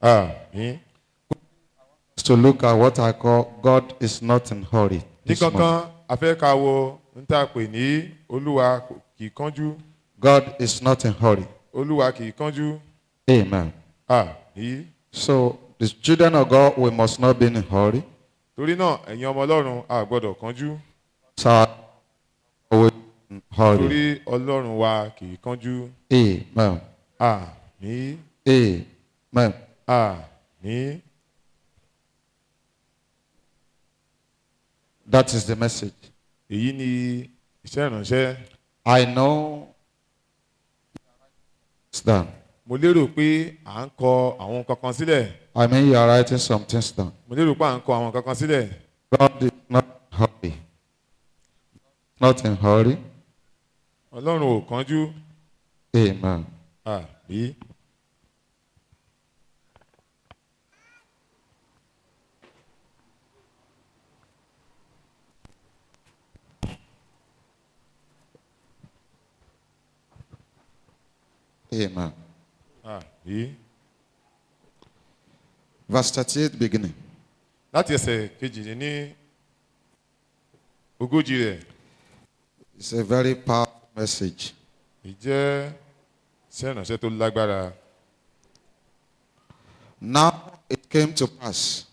Àmín. To look at what I call God is not in hurry. Ní this morning. kankan a fẹ́ ká wo n tá a pè ní Olúwa kì í kánjú. God is not in hurry. Olúwa kì í kánjú. Amen. Àmín. So the children of God, we must not be in a hurry. Torí náà ẹ̀yin ọmọ Ọlọ́run a gbọ́dọ̀ kánjú. So always in hurry. Torí Ọlọ́run wa kì í kánjú. Amen. Àmín. Amen. Àmín. That is the message. Èyí ni iṣẹ́ ìránṣẹ́. I know it's done. Mo lérò pé à ń kọ àwọn kankan sílẹ̀. I mean, you are writing some things down. Mo lérò pé à ń kọ àwọn kankan sílẹ̀. God is not in hurry. Not in hurry. Ọlọ́run ò kánjú. Amen. Àmín. Amen. Àmín. Verse 38 beginning. Láti ẹsẹ̀ kejì ogójì rẹ̀. It's a very powerful message. Ìjẹ́ iṣẹ́ ìránṣẹ́ tó lágbára. Now it came to pass,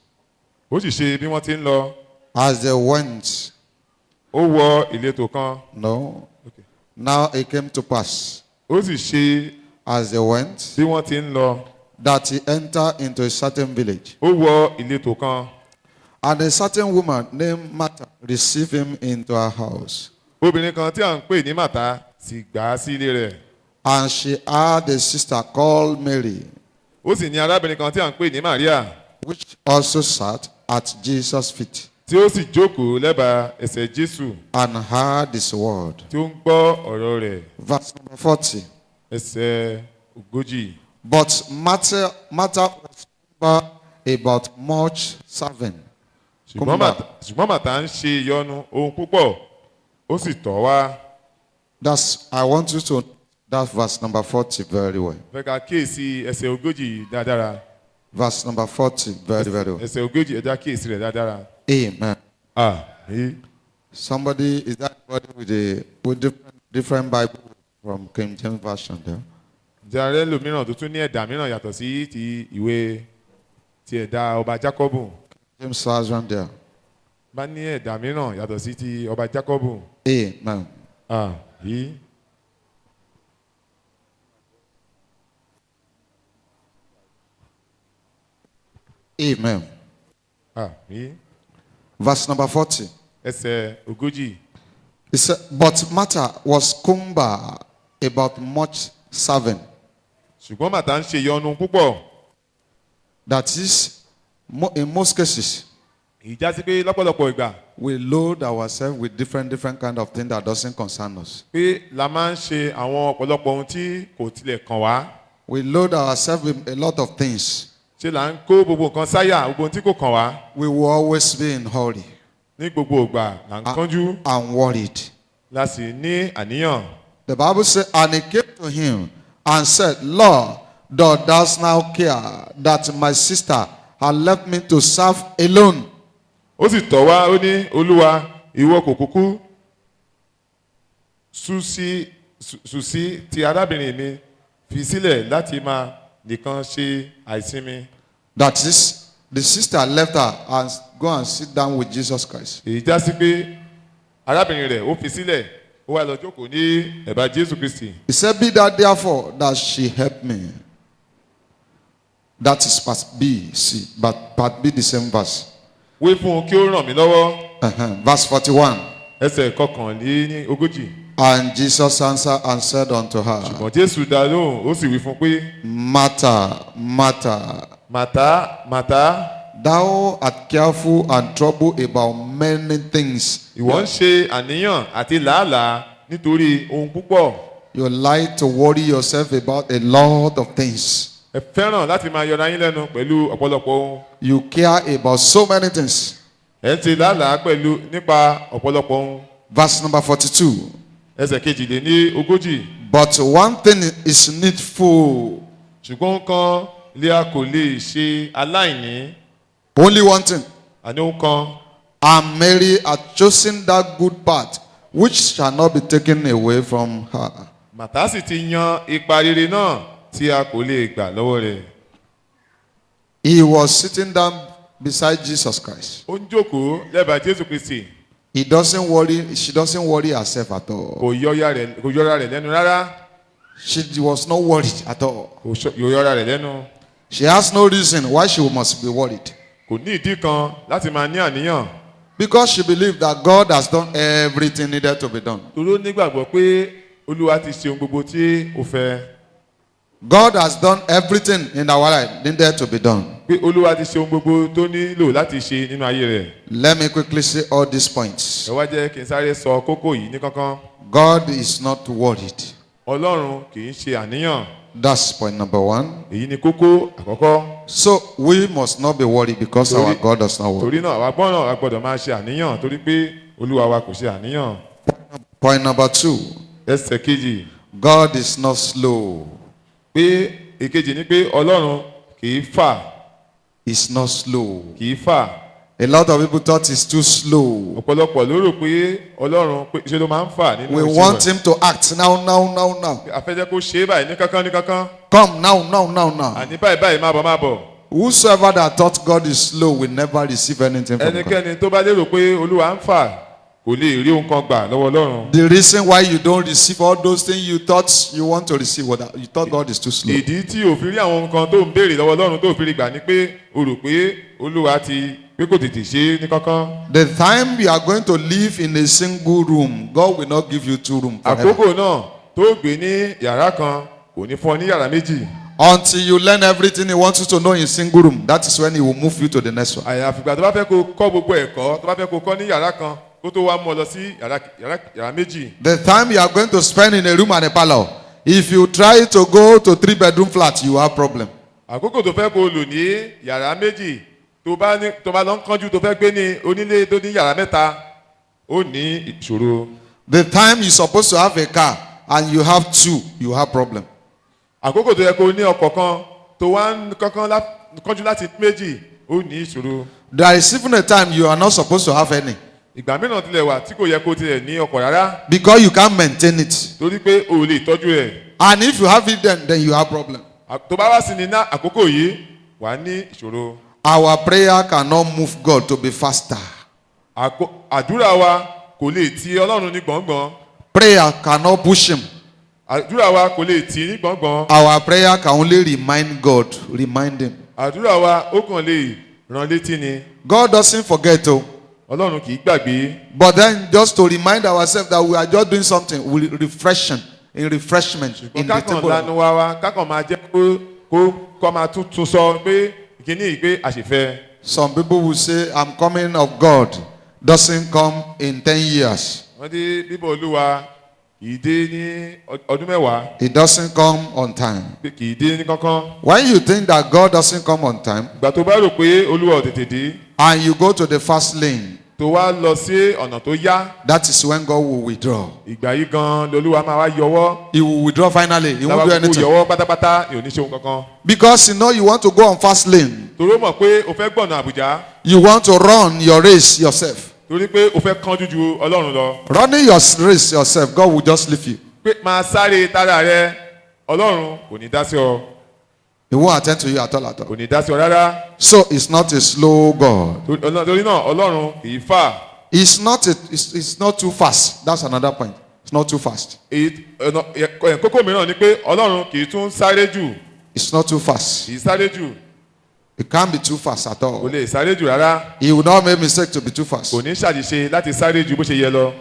Ó sì ṣe bí wọ́n ti ń lọ. as they went, Ó wọ ìletò kan. no, Okay. now it came to pass, Ó sì ṣe as they went, bí wọ́n ti ń lọ. that he entered into a certain village. Ó wọ ìletò kan. And a certain woman named Martha received him into her house. Obìnrin kan tí à ń pè ní Màtá sì gbà á sí ilé rẹ̀. And she had a sister called Mary, Ó sì ní arábìnrin kan tí à ń pè ní Màríà which also sat at Jesus' feet tí ó sì jókòó lẹ́bàá ẹsẹ̀ Jésù and heard his word. tí ó ń gbọ́ ọ̀rọ̀ rẹ̀. Verse number 40. Ẹsẹ̀ ogójì. But Martha was sober about much serving. Ṣùgbọ́n Màtá ń ṣe ìyọnu ohun púpọ̀, ó sì tọ̀ wá. I want you to know that verse number 40 very well. Fẹ́ ká kíyèsí ẹsẹ̀ ogójì dáadáa. Verse number 40 very, very well. Ẹsẹ̀ ogójì ẹja kíyèsí rẹ̀ dáadáa. Amen. Àmín. Somebody, is that anybody with different Bible from King James Version there? Ǹjẹ́ arẹ́ lòmíràn tó tún ní ẹ̀dà mìíràn yàtọ̀ sí ti ìwé ti ẹ̀dà ọba Jákọ́bù? James Version there. Bá ní ẹ̀dà mìíràn yàtọ̀ sí ti ọba Jákọ́bù. Amen. Àmín. Amen. Àmín. Verse number 40. Ẹsẹ̀ ogójì. It said, but Martha was cumber about much serving. Ṣùgbọ́n Màtá ń ṣe ìyọnu púpọ̀. That is, in most cases, Ìjà sí pé lọ́pọ̀lọpọ̀ ìgbà we load ourselves with different kind of things that doesn't concern us. pé la máa ń ṣe àwọn ọ̀pọ̀lọpọ̀ ohun tí kò tilẹ̀ kàn wá. We load ourselves with a lot of things. Ṣé là ń kó gbogbo nǹkan sáyà gbogbo ohun tí kò kàn wá. We will always be in hurry Ní gbogbo ìgbà là ń kánjú and worried. la sì ní àníyàn. The Bible said, and he came to him and said, Lord, dost now care that my sister had left me to serve alone? Ó sì tọ̀ wá ó ní Olúwa ìwọ kò kúkú sùn sí ti arábìnrin mi fi sílẹ̀ láti máa nìkan ṣe àìsinmi. That is, the sister left her and go and sit down with Jesus Christ. Èyí já sí pé arábìnrin rẹ̀ ó fi sílẹ̀ ó wá lọ jókòó ní ẹ̀bá Jésù Kristi. He said, be that therefore that she help me. That is part B, C, but part B the same verse. Wí fún un kí ó ràn mí lọ́wọ́. Verse 41. Ẹsẹ̀ kọkànléní ogójì. And Jesus answered and said unto her, Ṣùgbọ́n Jésù dá lóhùn ó sì wí fún un pé Martha, Martha, Màtá Màtá thou art careful and troubled about many things. ìwọ ń ṣe àníyàn àti làálàá nítorí ohun púpọ̀. You like to worry yourself about a lot of things. Ẹ fẹ́ràn láti máa yọra yín lẹ́nu pẹ̀lú ọ̀pọ̀lọpọ̀ ohun. You care about so many things. Ẹ ń ṣe làálàá pẹ̀lú nípa ọ̀pọ̀lọpọ̀ ohun. Verse number 42. Ẹsẹ̀ kejìléní ogójì. But one thing is needful. Ṣùgbọ́n nǹkan Leah kò lè ṣe aláìní. Only one thing. Àní ohun kan. And Mary had chosen that good part which shall not be taken away from her. Màtá sì ti yan ipa rere náà tí a kò lè gbà lọ́wọ́ rẹ̀. He was sitting down beside Jesus Christ. Ó ń jókòó lẹ́bàá Jésù Kristi. She doesn't worry herself at all. Kò yọra rẹ̀ lẹ́nu rárá. She was not worried at all. Kò yọra rẹ̀ lẹ́nu. She has no reason why she must be worried. Kò ní ìdí kan láti máa ní àníyàn. Because she believed that God has done everything needed to be done. Torí ó nígbàgbọ́ pé Olúwa ti ṣe ohun gbogbo tí ó fẹ́. God has done everything in our life needed to be done. Pé Olúwa ti ṣe ohun gbogbo tó nílò láti ṣe nínú ayé rẹ̀. Let me quickly say all these points. Ẹ wá jẹ́ kí n sáré sọ kókó yìí ní kánkán. God is not worried. Ọlọ́run kì í ṣe àníyàn. That's point number one. Èyí ni kókó àkọ́kọ́. So we must not be worried because our God does not worry. Torí náà àwa gbọ́n náà a gbọ́dọ̀ máa ṣe àníyàn torí pé Olúwa wa kò ṣe àníyàn. Point number two. Ẹsẹ̀ kejì. God is not slow. Pé èkejì ni pé Ọlọ́run kì í fà. He's not slow. Kì í fà. A lot of people thought he's too slow. Ọ̀pọ̀lọpọ̀ ló rò pé Ọlọ́run pé ṣe ló máa ń fà nínú We iṣẹ́ want rẹ̀. him to act now. A fẹ́ jẹ́ kó ṣe é báyìí ní kánkán. Come now. Àní báyìí má bọ̀. Whosoever that thought God is slow will never receive anything from God. Ẹnikẹ́ni tó bá lérò pé Olúwa ń fà kò lè rí ohun kan gbà lọ́wọ́ Ọlọ́run. The reason why you don't receive all those things you thought you want to receive, you thought God is too slow. Ìdí tí o fi rí àwọn nǹkan tó ń béèrè lọ́wọ́ Ọlọ́run tó fi rí gbà ni pé o rò pé Olúwa ti pé kò tètè ṣe é ní kánkán. The time you are going to live in a single room, God will not give you 2 rooms forever. Àkókò náà tó gbé ní yàrá kan kò ní fún ọ ní yàrá méjì. Until you learn everything he wants you to know in single room, that is when he will move you to the next one. Àyàfi ìgbà tó bá fẹ́ kó kọ́ gbogbo ẹ̀kọ́ tó bá fẹ́ kó kọ́ ní yàrá kan kó tó wá mú ọ lọ sí yàrá méjì. The time you are going to spend in a room and a parlor, if you try to go to 3-bedroom flat, you have problem. Àkókò tó fẹ́ kó lò ní yàrá méjì tó bá lọ ń kánjú tó fẹ́ gbé ní onílé tó ní yàrá mẹ́ta ó ní ìṣòro. The time you're supposed to have a car and you have 2, you have problem. Àkókò tó yẹ kó ní ọkọ̀ kan tó wá ń kánjú láti méjì ó ní ìṣòro. There is even a time you are not supposed to have any. Ìgbà mìíràn tilẹ̀ wà tí kò yẹ kó tilẹ̀ ní ọkọ̀ rárá. Because you can't maintain it. Torí pé o ò lè tọ́jú rẹ̀. And if you have it then you have problem. Tó bá wá sí ní àkókò yìí wà á ní ìṣòro. Our prayer cannot move God to be faster. Àdúrà wa kò lè ti Ọlọ́run ní gbọ̀ngbọ̀n. Prayer cannot push him. Àdúrà wa kò lè tì í ní gbọ̀ngbọ̀n. Our prayer can only remind God, remind him. Àdúrà wa ó kàn lè rán létí ni. God doesn't forget o. Ọlọ́run kì í gbàgbé. But then just to remind ourselves that we are just doing something, we refreshment in the Kákan table. lanu wa kákan máa jẹ́ kó máa tún sọ pé ìkíní ìpè àṣìfẹ́. Some people will say, I'm coming of God doesn't come in 10 years. Wọ́n dé bíbọ̀ Olúwa kì í dé ní ọdún mẹ́wàá. It doesn't come on time. Kì í dé ní kánkán. When you think that God doesn't come on time, Ìgbà tó bá rò pé Olúwa ò tètè dé. and you go to the fast lane, Tó wá lọ sí ọ̀nà tó yá. that is when God will withdraw. Ìgbà yìí gan lolúwa máa wá yọwọ́. He will withdraw finally. He won't do Lábàá kúkú anything. yọwọ́ pátápátá ni ò ní ṣe ohun kankan. Because you know you want to go on fast lane. Torí ó mọ̀ pé o fẹ́ gbọ̀nà Àbújá. You want to run your race yourself. Torí pé o fẹ́ kánjú ju Ọlọ́run lọ. Running your race yourself, God will just leave you. Pé máa sáré tára rẹ Ọlọ́run kò ní dá sí ọ. He won't attend to you at all. Kò ní dá sí ọ rárá. So it's not a slow God. Torí náà Ọlọ́run kì í fà. It's not too fast. That's another point. It's not too fast. Kókó mìíràn ni pé Ọlọ́run kì í tún sáré jù. It's not too fast. Kì í sáré jù. It can't be too fast at Kò all. lè sáré jù rárá. He will not make mistake to be too fast. Kò ní ṣàṣìṣe láti sáré ju bó ṣe yẹ lọ.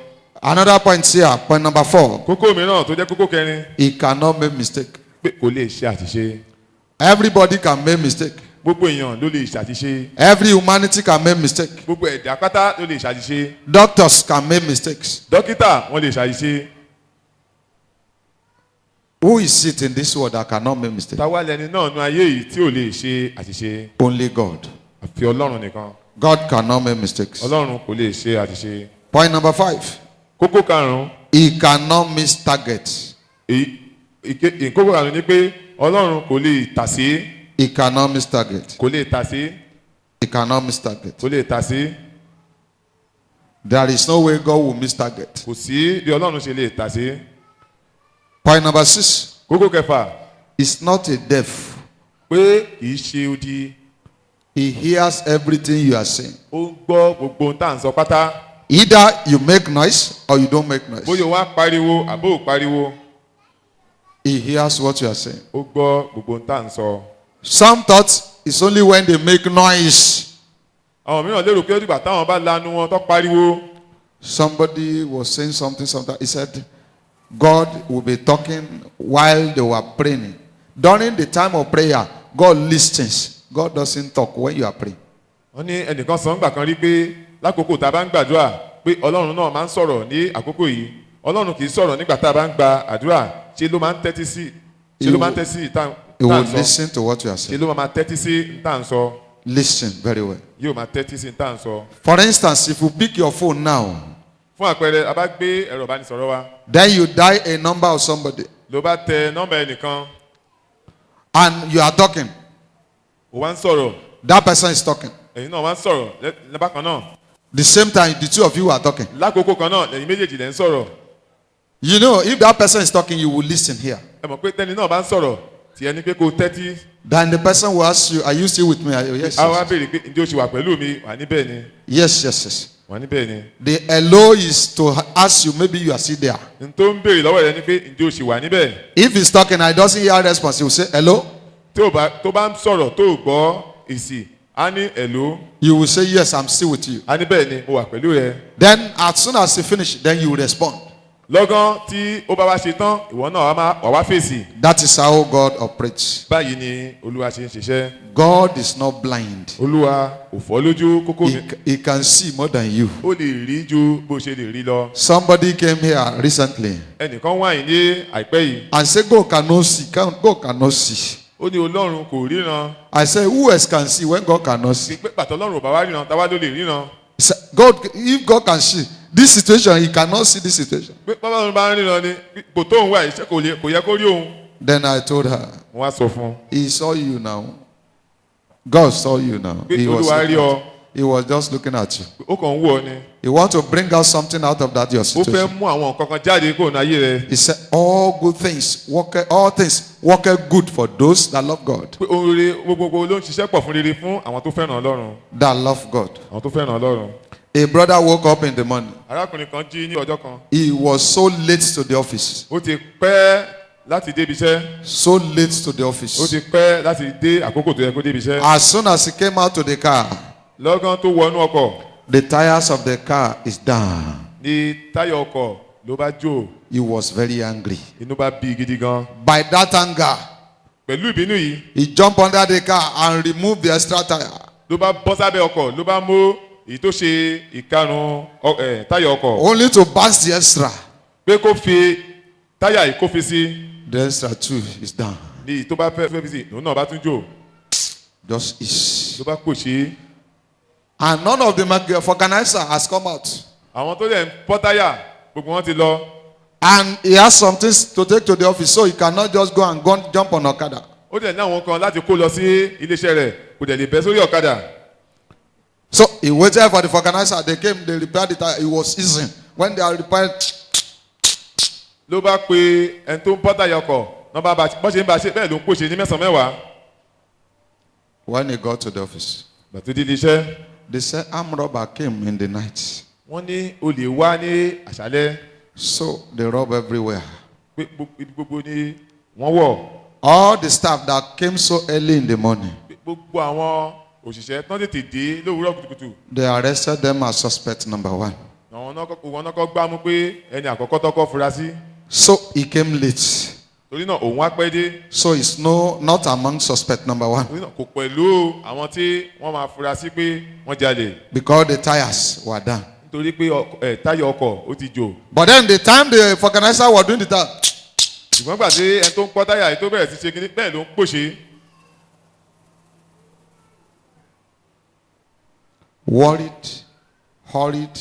Another point here, point number 4. Kókó mìíràn tó jẹ́ kókó kẹrin. He cannot make mistake. Pé kò lè ṣe àṣìṣe. Everybody can make mistake. Gbogbo èèyàn ló lè ṣàṣìṣe. Every humanity can make mistake. Gbogbo ẹ̀dá pátá ló lè ṣàṣìṣe. Doctors can make mistakes. Dókítà wọ́n lè ṣàṣìṣe. Who is it in this world that cannot make mistake? Táwa lẹni náà nu ayé yìí tí ò lè ṣe àṣìṣe. Only God. Àfi Ọlọ́run nìkan. God cannot make mistakes. Ọlọ́run kò lè ṣe àṣìṣe. Point number 5. Kókó karùn-ún. He cannot miss target. Kókó karùn-ún ni pé Ọlọ́run kò lè tàsé. He cannot miss target. kò lè tà sí, He cannot miss target. kò lè tà sí. There is no way God will miss target. Kò sí bí Ọlọ́run ṣe lè tà sí. Point number 6. Kókó kẹfà, It's not a deaf. pé kì í ṣe odi, He hears everything you are saying. ó ń gbọ́ gbogbo ohun tá à ń sọ pátá. Either you make noise or you don't make noise. Bóyá o wá pariwo àbó ò pariwo, He hears what you are saying. ó gbọ́ gbogbo ohun tá à ń sọ. Some thought it's only when they make noise. Àwọn mìíràn lérò pé ó dìgbà táwọn bá lanu wọn tó pariwo. Somebody was saying something. He said, God will be talking while they were praying. During the time of prayer, God listens. God doesn't talk when you are praying. Wọ́n ní ẹnìkan sọ ńgbà kan rí pé lákòókò tá a bá ń gbàdúrà pé Ọlọ́run náà máa ń sọ̀rọ̀ ní àkókò yìí. Ọlọ́run kì í sọ̀rọ̀ nígbà tá a bá ń gba àdúrà, ṣe ló máa ń tẹ́tí sí, ṣe ló máa ń tẹ́tí sí tá He will à ń sọ. listen to what you are Ṣe saying. ló máa tẹ́tí sí tá à ń sọ. Listen very well. Yóò máa tẹ́tí sí tá à ń sọ. For instance, if you pick your phone now, Fún àpẹẹrẹ, a bá gbé ẹ̀rọ ìbánisọ̀rọ̀ wa, then you dial a number of somebody, ló bá tẹ nọ́mbà ẹnìkan, and you are talking. ó wá ń sọ̀rọ̀, That person is talking. ẹ̀yin náà wá ń sọ̀rọ̀ lẹ́bàkan náà. The same time, the two of you are talking. Lákòókò kan náà, lẹ́yìn méjèèjì lẹ́ ń sọ̀rọ̀. You know, if that person is talking, you will listen here. Ẹ mọ̀ pé tẹ́ni náà bá ń sọ̀rọ̀, tí ẹni pé kó tẹ́tí, Then the person will ask you, are you still with me? Yes, a wá yes, béèrè pé ǹjẹ́ o ṣì wà pẹ̀lú mi? Wà níbẹ̀ ni, yes, yes, yes. wà níbẹ̀ ni. The hello is to ask you, maybe you are still there. N tó ń béèrè lọ́wọ́ rẹ ni pé ǹjẹ́ o ṣì wà níbẹ̀? If he's talking and he doesn't hear response, he will say hello. Tó bá ń sọ̀rọ̀ tó o gbọ́ èsì, á ní ẹ̀ló, You will say yes, I'm still with you. á ní bẹ́ẹ̀ ni mo wà pẹ̀lú rẹ. Then as soon as he finish, then you respond. Lọ́gán tí ó bá wá ṣe tán, ìwọ náà wà wá fèsì. That is how God operates. Báyìí ni Olúwa ṣe ń ṣiṣẹ́. God is not blind. Olúwa ò fọ́ lójú kókó mi. He can see more than you. Ó lè rí ju bó ṣe lè rí lọ. Somebody came here recently Ẹnìkan wá yìí ní àìpẹ́ yìí. and said, God cannot see. God cannot see. Ó ní Ọlọ́run kò ríran. I said, who else can see when God cannot see? Pé pàtó Ọlọ́run ò bá wá ríran, táwa ló lè ríran. He said, God, if God can see this situation, he cannot see this situation. Pé bàbá Ọlọ́run bá ń ríran ni kò tó òun wá iṣẹ́ kò yẹ kó rí òun. Then I told her, Wọ́n á sọ fún un. he saw you now. God saw you now. Pé He was, Olúwa rí ọ. he was just looking at you. Ó kàn ń wò ọ ni. He wants to bring out something out of that your Ó fẹ́ situation. mú àwọn nǹkan kan jáde kúrò ní ayé rẹ. He said, all things work good for those that love God. Pé ohun rere gbogbo ló ń ṣiṣẹ́ pọ̀ fún rere fún àwọn tó fẹ́ràn Ọlọ́run. That love God. Àwọn tó fẹ́ràn Ọlọ́run. A brother woke up in the morning. Arákùnrin kan jí ní ọjọ́ kan. He was so late to the office. Ó ti pẹ́ láti débi iṣẹ́. So late to the Ó office. ti pẹ́ láti dé àkókò tó yẹ kó débi iṣẹ́. As soon as he came out to the car, Lọ́gán tó wọnú ọkọ̀ the tires of the car is down. ni táyà ọkọ̀ ló bá jó. He was very angry. Inú bá bí gidi gan. By that anger, Pẹ̀lú ìbínú yìí he jumped under the car and removed the extra tire. ló bá bọ́ sábẹ́ ọkọ̀ ló bá mú èyí tó ṣe ìkarùn táyà ọkọ̀. Only to burst the extra. Pé kó fi táyà yìí kó fi sí The extra too is down. ní èyí tó bá fẹ́ fi sí lòun náà bá tún jò. Just is. Ló bá pòṣé. And none of the organizer has come out. Àwọn tó lẹ̀ ń bọ́ táyà gbogbo wọn ti lọ. And he has something to take to the office, so he cannot just go and jump on Okada. Ó dẹ̀ ní àwọn kan láti kó lọ sí iléeṣẹ́ rẹ̀ kò dẹ̀ lè bẹ́ sórí ọ̀kadà. So he waited for the organizer. They came, they repaired the tire. He was easing. When they are repaired, Ló bá pe ẹni tó ń bọ́ táyà ọkọ̀ náà bọ́ ṣe ń bá ṣe bẹ́ẹ̀ ló ń pòṣé ní mẹ́sàn-án mẹ́wàá. when he got to the office, Gbàtú dídí iṣẹ́. they said armed robber came in the night. Wọ́n ní olè wá ní àṣálẹ́. So they rob everywhere. Pé ibi gbogbo ni wọ́n wọ̀. All the staff that came so early in the morning, Pé gbogbo àwọn òṣìṣẹ́ tán tètè dé lówùúrọ̀ kùtùkùtù. they arrested them as suspect number one. Àwọn náà kọ́ gbámú pé ẹni àkọ́kọ́ tọ́kọ́ fura sí. So he came late. Torí náà òun wá pẹ́ dé. So he's not among suspect number one Torí náà kò pẹ̀lú àwọn tí wọ́n máa fura sí pé wọ́n jalè. because the tires were down. Nítorí pé táyà ọkọ̀ ó ti jò. But then the time the organizer was doing the tire, Ṣùgbọ́n gbà tí ẹni tó ń pọ́ táyà yìí tó bẹ̀rẹ̀ sí ṣe kíní bẹ́ẹ̀ ló ń pòṣé. worried, hurried,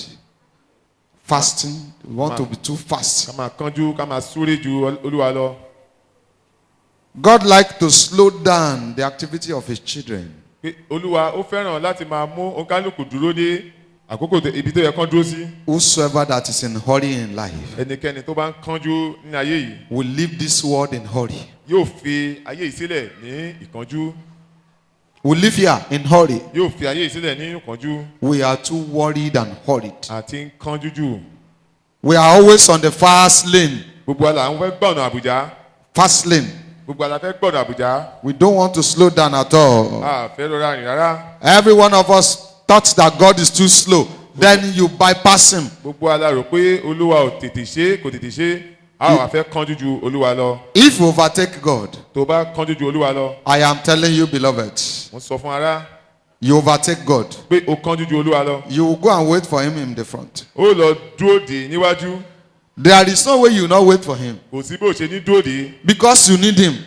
fasting. We want to be too fast. Ká máa kánjú ká máa súré ju Olúwa lọ. God likes to slow down the activity of his children. pé olúwa ó fẹ́ràn láti máa mú oníkálùkù dúró ní àkókò ibi tó yẹ kán dúró sí. Whosoever that is in hurry in life ẹnikẹ́ni tó bá ń kánjú ní ayé yìí will leave this world in hurry. yóò fi ayé yìí sílẹ̀ ní ìkánjú. We live here in hurry. yóò fi ayé yìí sílẹ̀ ní ìkánjú We are too worried and hurried. àti ń kánjú jù. We are always on the fast lane. gbogbo àlà ń fẹ́ gbọ̀nà àbújá. Fast lane. gbogbo àlà fẹ́ gbọ̀nà àbújá. We don't want to slow down at all. a fẹ́ rọra rìn rárá. Every one of us thought that God is too slow. Then you bypass him. gbogbo àlà rò pé olúwa ò tètè ṣe kò tètè ṣe a wà fẹ́ kánjú ju olúwa lọ. If you overtake God, tó bá kánjú ju olúwa lọ. I am telling you, beloved, mo sọ fún ara you overtake God. pé o kánjú ju olúwa lọ. You will go and wait for him in the front. ó lọ dúró dè níwájú. There is no way you will not wait for him. kò sí bó ṣe ní dúró dè Because you need him.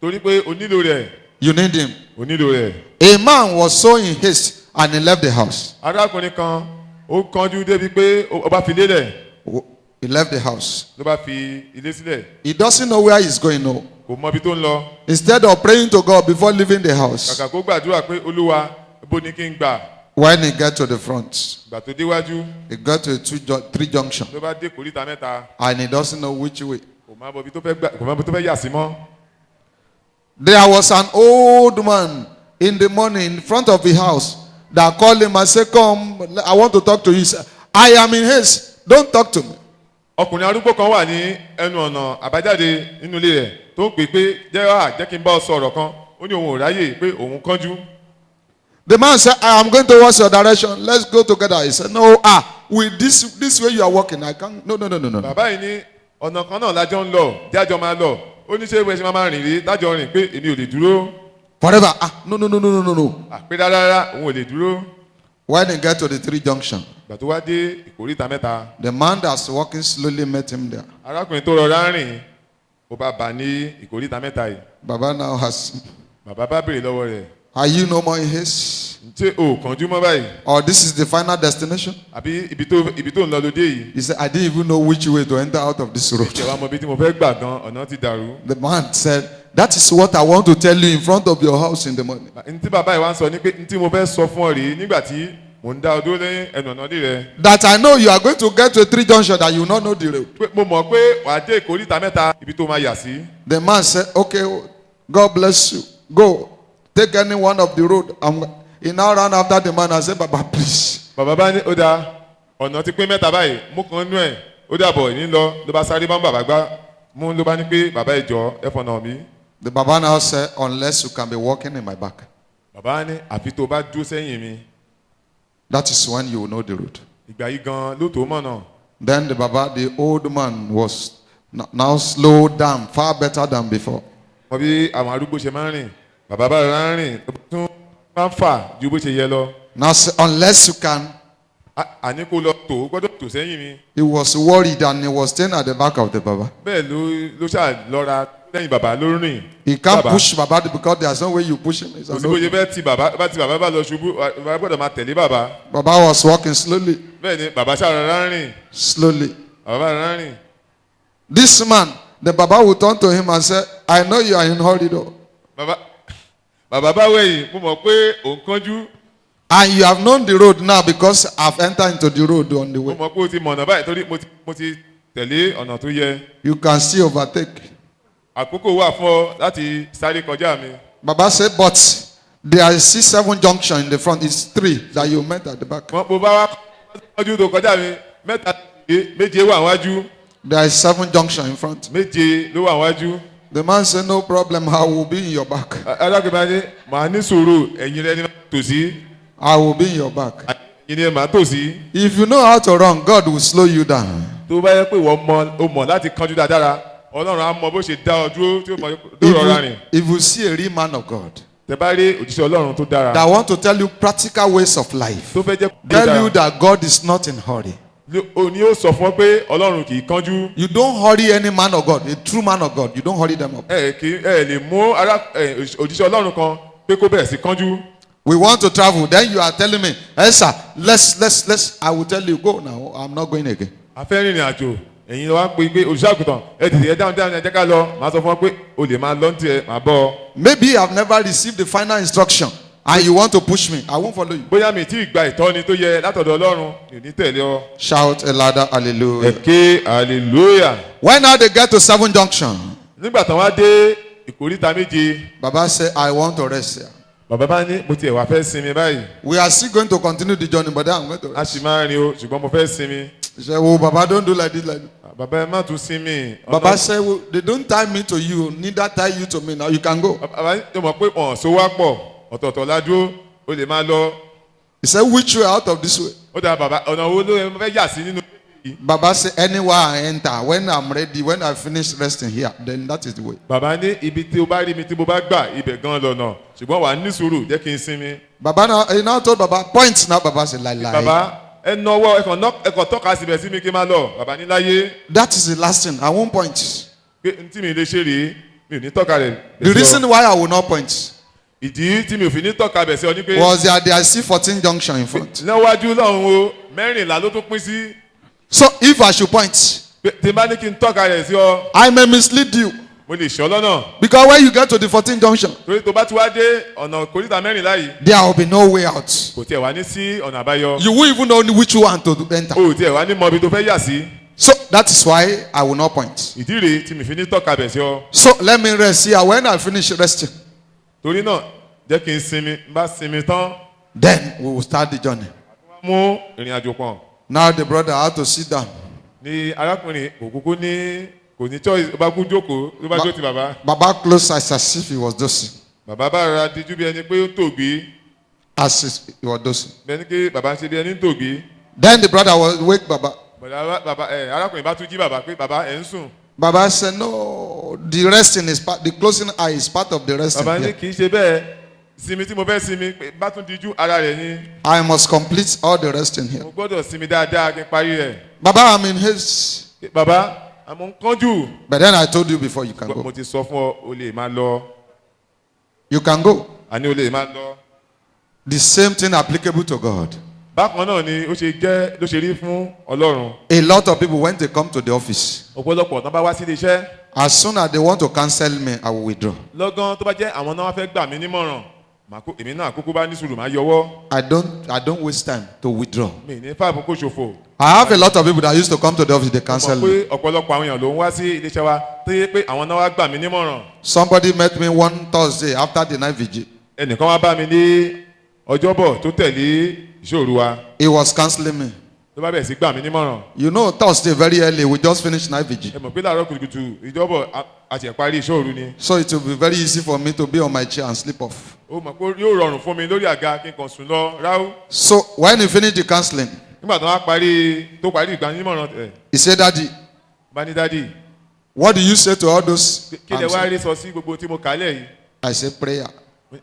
torí pé o nílò rẹ̀. You need him. o nílò rẹ̀. A man was so in haste and he left the house. arákùnrin kan ó kánjú débi pé ó bá fi lélẹ̀ He left the house. ló bá fi ilé sílẹ̀. He doesn't know where he's going. No. kò mọ ibi tó ń lọ. Instead of praying to God before leaving the house, kàkà kó gbàdúrà pé olúwa bó ni kí n gbà. when he get to the front, ìgbà tó déwájú he got to three junction ló bá dé kòríta mẹ́ta. and he doesn't know which way. kò má bọ ibi tó fẹ́ gbà kò má bọ ibi tó fẹ́ yà sí mọ́. There was an old man in the morning in front of the house that called him and said, "Come, I want to talk to you." He said, "I am in haste. Don't talk to me." ọkùnrin arúgbó kan wà ní ẹnu ọ̀nà àbájáde nínú ilé rẹ̀ tó ń pè pé jẹ́ kí n bá ọ sọ̀rọ̀ kan ó ní òun ò ráyè pé òun kánjú. The man said, "I am going towards your direction. Let's go together." He said, "No, with this way you are walking, I can't. No. bàbá yìí ní ọ̀nà kan náà lájọ ń lọ jájọ máa lọ ó ní ṣé ìwé ṣe máa rìn rí tájọ rìn pé èmi ò lè dúró. Forever. No. àpé rárá òun ò lè dúró. When he get to the three junction, ìgbà tó wá dé ìkóríta mẹ́ta the man that's walking slowly met him there. arákùnrin tó rọra rìn ó bá bà ní ìkóríta mẹ́ta yìí. Baba now has, bàbá bá béèrè lọ́wọ́ rẹ̀ are you no more in haste? ṣé o kánjú mọ́ báyìí Or this is the final destination? àbí ibi tó ń lọ lóde yìí. He said, "I didn't even know which way to enter out of this road." ìjọba mọ ibi tí mo fẹ́ gbà gan ọ̀nà ti dàrú. The man said, "That is what I want to tell you in front of your house in the morning." n tí bàbá yìí wá ń sọ ni pé n tí mo fẹ́ sọ fún ọ rèé nígbà tí mò ń dá ọ dúró lẹ́yìn ẹnu ọ̀nà dì rẹ. That I know you are going to get to a three junction that you will not know the road. pé mo mọ̀ pé wàá dé ìkóríta mẹ́ta ibi tó máa yà sí. The man said, "Okay, God bless you. Go. Take any one of the road." He now ran after the man and said, "Baba, please." bàbá bá ní ó dáa ọ̀nà ti pín mẹ́ta báyìí mú kan nú ẹ̀ ó dàbọ̀ ní lọ ló bá sáré bá ń bàbá gbá mú ló bá ní pé bàbá ìjọ ẹ fọ̀nà mi. The Baba now said, "Unless you can be walking in my back, bàbá ní àfi tó bá dúró sẹ́yìn mi that is when you will know the road." ìgbà yìí gan ló tó mọ̀nà. Then the Baba, the old man, was now slowed down far better than before. wọ́n bí àwọn arúgbó ṣe máa ń rìn bàbá bá rọra ń rìn tún máa ń fà ju bó ṣe yẹ lọ. Now, say, unless you can, àní kó lọ tó o gbọ́dọ̀ tó sẹ́yìn mi. he was worried and he was staying at the back of the Baba. bẹ́ẹ̀ ló ṣáà lọ́ra lẹ́yìn bàbá ló rìn. He can't Baba. push Baba because there's no way you push him. He said, kò sí "No." bó ṣe fẹ́ ti bàbá bá lọ ṣubú bàbá gbọ́dọ̀ máa tẹ̀lé bàbá. Baba was walking slowly, bẹ́ẹ̀ ni bàbá ṣáà rọra ń rìn slowly. bàbá bá rọra ń rìn. This man, the Baba will turn to him and say, "I know you are in hurry though. bàbá bá wẹ̀yìn mo mọ̀ pé òun kánjú And you have known the road now because I've entered into the road on the mo way. mọ̀ pé o ti mọ̀nà báyìí torí mo ti tẹ̀lé ọ̀nà tó yẹ. You can still overtake." àkókò wà fún ọ láti sáré kọjá mi. Baba said, "But there is 7 junction in the front. It's 3 that you met at the back. mo bá wá kọjú tó kọjá mi mẹ́ta méje wà wájú There is 7 junction in front." méje ló wà wájú. The man said, "No problem. I will be in your back. alákùnrin màá ní sùúrù ẹ̀yin rẹ ni màá tòsí I will be in your back." ẹ̀yin ni màá tòsí. If you know how to run, God will slow you down. tó bá yẹ pé o mọ̀ láti kánjú dáadáa ọlọ́run á mọ bó ṣe dá ọ dúró tí ó mọ tó rọra rìn. If you see a real man of God tẹ bá rí òjíṣẹ́ ọlọ́run tó dára that want to tell you practical ways of life, tó fẹ́ jẹ́ tell you that God is not in hurry. o ní ó sọ fún ọ pé ọlọ́run kì í kánjú. You don't hurry any man of God, a true man of God. You don't hurry them up. ẹ lè mú òjíṣẹ́ ọlọ́run kan pé kó bẹ̀rẹ̀ sí kánjú. We want to travel. Then you are telling me, "Hey sir, let's. I will tell you, go now. I'm not going again." a fẹ́ rìnrìn àjò ẹ̀yin wá pé olùṣọ́àgùtàn ẹ tètè ẹ dáhùn ẹ jẹ́ ká lọ màá sọ fún ọ pé o lè máa lọ ní tiẹ̀ màá bọ́ ọ. Maybe I've never received the final instruction and you want to push me. I won't follow you. bóyá mi tí ì gba ìtọ́ni tó yẹ látọ̀dọ̀ Ọlọ́run mi ò ní tẹ̀lé ọ. Shout a louder hallelujah. ẹ ké hallelujah. When now they get to 7 junction, nígbà tán wá dé ìkóríta méje Baba said, I want to rest here. bàbá bá ní mo tiẹ̀ wá fẹ́ sinmi báyìí We are still going to continue the journey, but then I'm going to a rest. sì máa rin o ṣùgbọ́n mo fẹ́ sinmi. He said, oh, Baba, don't do like this, like this. bàbá ẹ má tún sinmi. Baba said, well, they don't tie me to you, neither tie you to me. Now you can go. bàbá yóò mọ̀ pé ọ̀n so wá pọ̀ ọ̀tọ̀ọ̀tọ̀ ládùú o lè máa lọ. He said, which way out of this way? ó dáa bàbá ọ̀nà wo ló yẹ mo fẹ́ yà sí nínú yìí. Baba said, anywhere I enter, when I'm ready, when I finish resting here, then that is the way. bàbá ní ibi tí o bá rí mi tí mo bá gbà ibẹ̀ gan lọ́nà ṣùgbọ́n wà á ní sùúrù jẹ́ kí n sinmi. Baba now, he now told Baba, point now. Baba said, lie. bàbá ẹ nọwọ́ ẹ kàn tọ́ka síbẹ̀ sí mi kí n máa lọ bàbá ní láyé That is the last thing. I won't point. pé n tí mi lè ṣe rèé mi ò ní tọ́ka rẹ̀. The reason why I will not point ìdí tí mi ò fi ní tọ́ka bẹ̀ sí ọ ní pé was that there is still 14 junction in front. níwájú lọ́hùn o mẹ́rìnlá ló tún pín sí. So if I should point, tí n bá ní kí n tọ́ka rẹ̀ sí ọ I may mislead you. mo lè ṣọ́ lọ́nà Because when you get to the 14 junction, torí tó bá ti wá dé ọ̀nà kòríta mẹ́rìnlá yìí there will be no way out. kò tiẹ̀ wá ní sí ọ̀nà àbáyọ You won't even know which one to enter. o ò tiẹ̀ wá ní mọ ibi tó fẹ́ yà sí So that is why I will not point. ìdí rèé tí mi fi ní tọ́ka bẹ̀ sí ọ So let me rest here. When I finish resting, torí náà jẹ́ kí n sinmi n bá sinmi tán then we will start the journey. mú ìrìn àjò pọ̀n Now the brother had to sit down. ní arákùnrin kò kúkú ní kò ní choice ó bá kú jókòó ló bá jó ti bàbá Baba closed eyes as if he was dosing. bàbá bá rọra díjú bí ẹni pé ó ń tògbé As if he was dosing. bẹ́ẹ̀ ni pé bàbá ṣe bí ẹni ń tògbé Then the brother was wake Baba. bàbá arákùnrin bá tún jí bàbá pé bàbá ẹ̀ ń sùn Baba said, no, the resting is part, the closing eye is part of the resting. bàbá ní here. kì í ṣe bẹ́ẹ̀ sinmi tí mo fẹ́ sinmi pé bá tún díjú ara rẹ̀ ni I must complete all the resting here. mo gbọ́dọ̀ sinmi dáadáa kí n parí rẹ̀ Baba, I'm in haste. bàbá àmọ́ ń kánjú But then I told you before you can mo go. ti sọ fún ọ o lè máa lọ You can go. àní o lè máa lọ The same thing applicable to God. bákan náà ni ó ṣe jẹ́ ló ṣe rí fún Ọlọ́run A lot of people, when they come to the office, ọ̀pọ̀lọpọ̀ tán bá wá sí ilé iṣẹ́ as soon as they want to cancel me, I will withdraw. lọ́gán tó bá jẹ́ àwọn náà wá fẹ́ gbà mí nímọ̀ràn èmi náà àkókò bá ní sùúrù máa yọwọ́ I don't waste time to withdraw. mi ní fáàbù kó ṣòfò. I have a lot of people that used to come to the office, they cancel mọ̀ me. pé ọ̀pọ̀lọpọ̀ àwọn èèyàn ló ń wá sí iléeṣẹ́ wa tó yẹ pé àwọn náà wá gbà mí nímọ̀ràn. Somebody met me one Thursday after the night vigil. ẹnìkan wá bá mi ní ọjọ́bọ̀ tó tẹ̀lé ìṣòro wa He was canceling me. ló bá bẹ̀rẹ̀ sí gbà mí nímọ̀ràn. You know, Thursday very early, we just finished night vigil. ẹ mọ̀ pé láàárọ̀ kùtùkùtù ìjọ́bọ̀ àti ẹ̀parí ìṣòro ni. So it will be very easy for me to be on my chair and sleep off. ó mọ̀ pé yóò rọrùn fún mi lórí àga kí n kàn sùn lọ ráú. So when he finished the counseling, nígbà tó parí ìgbanímọ̀ràn ẹ̀ he said, Daddy, bá ní dádì what do you say to all those? kí lè wá rí sọ sí gbogbo tí mo kà á lẹ̀ yìí. I said, prayer.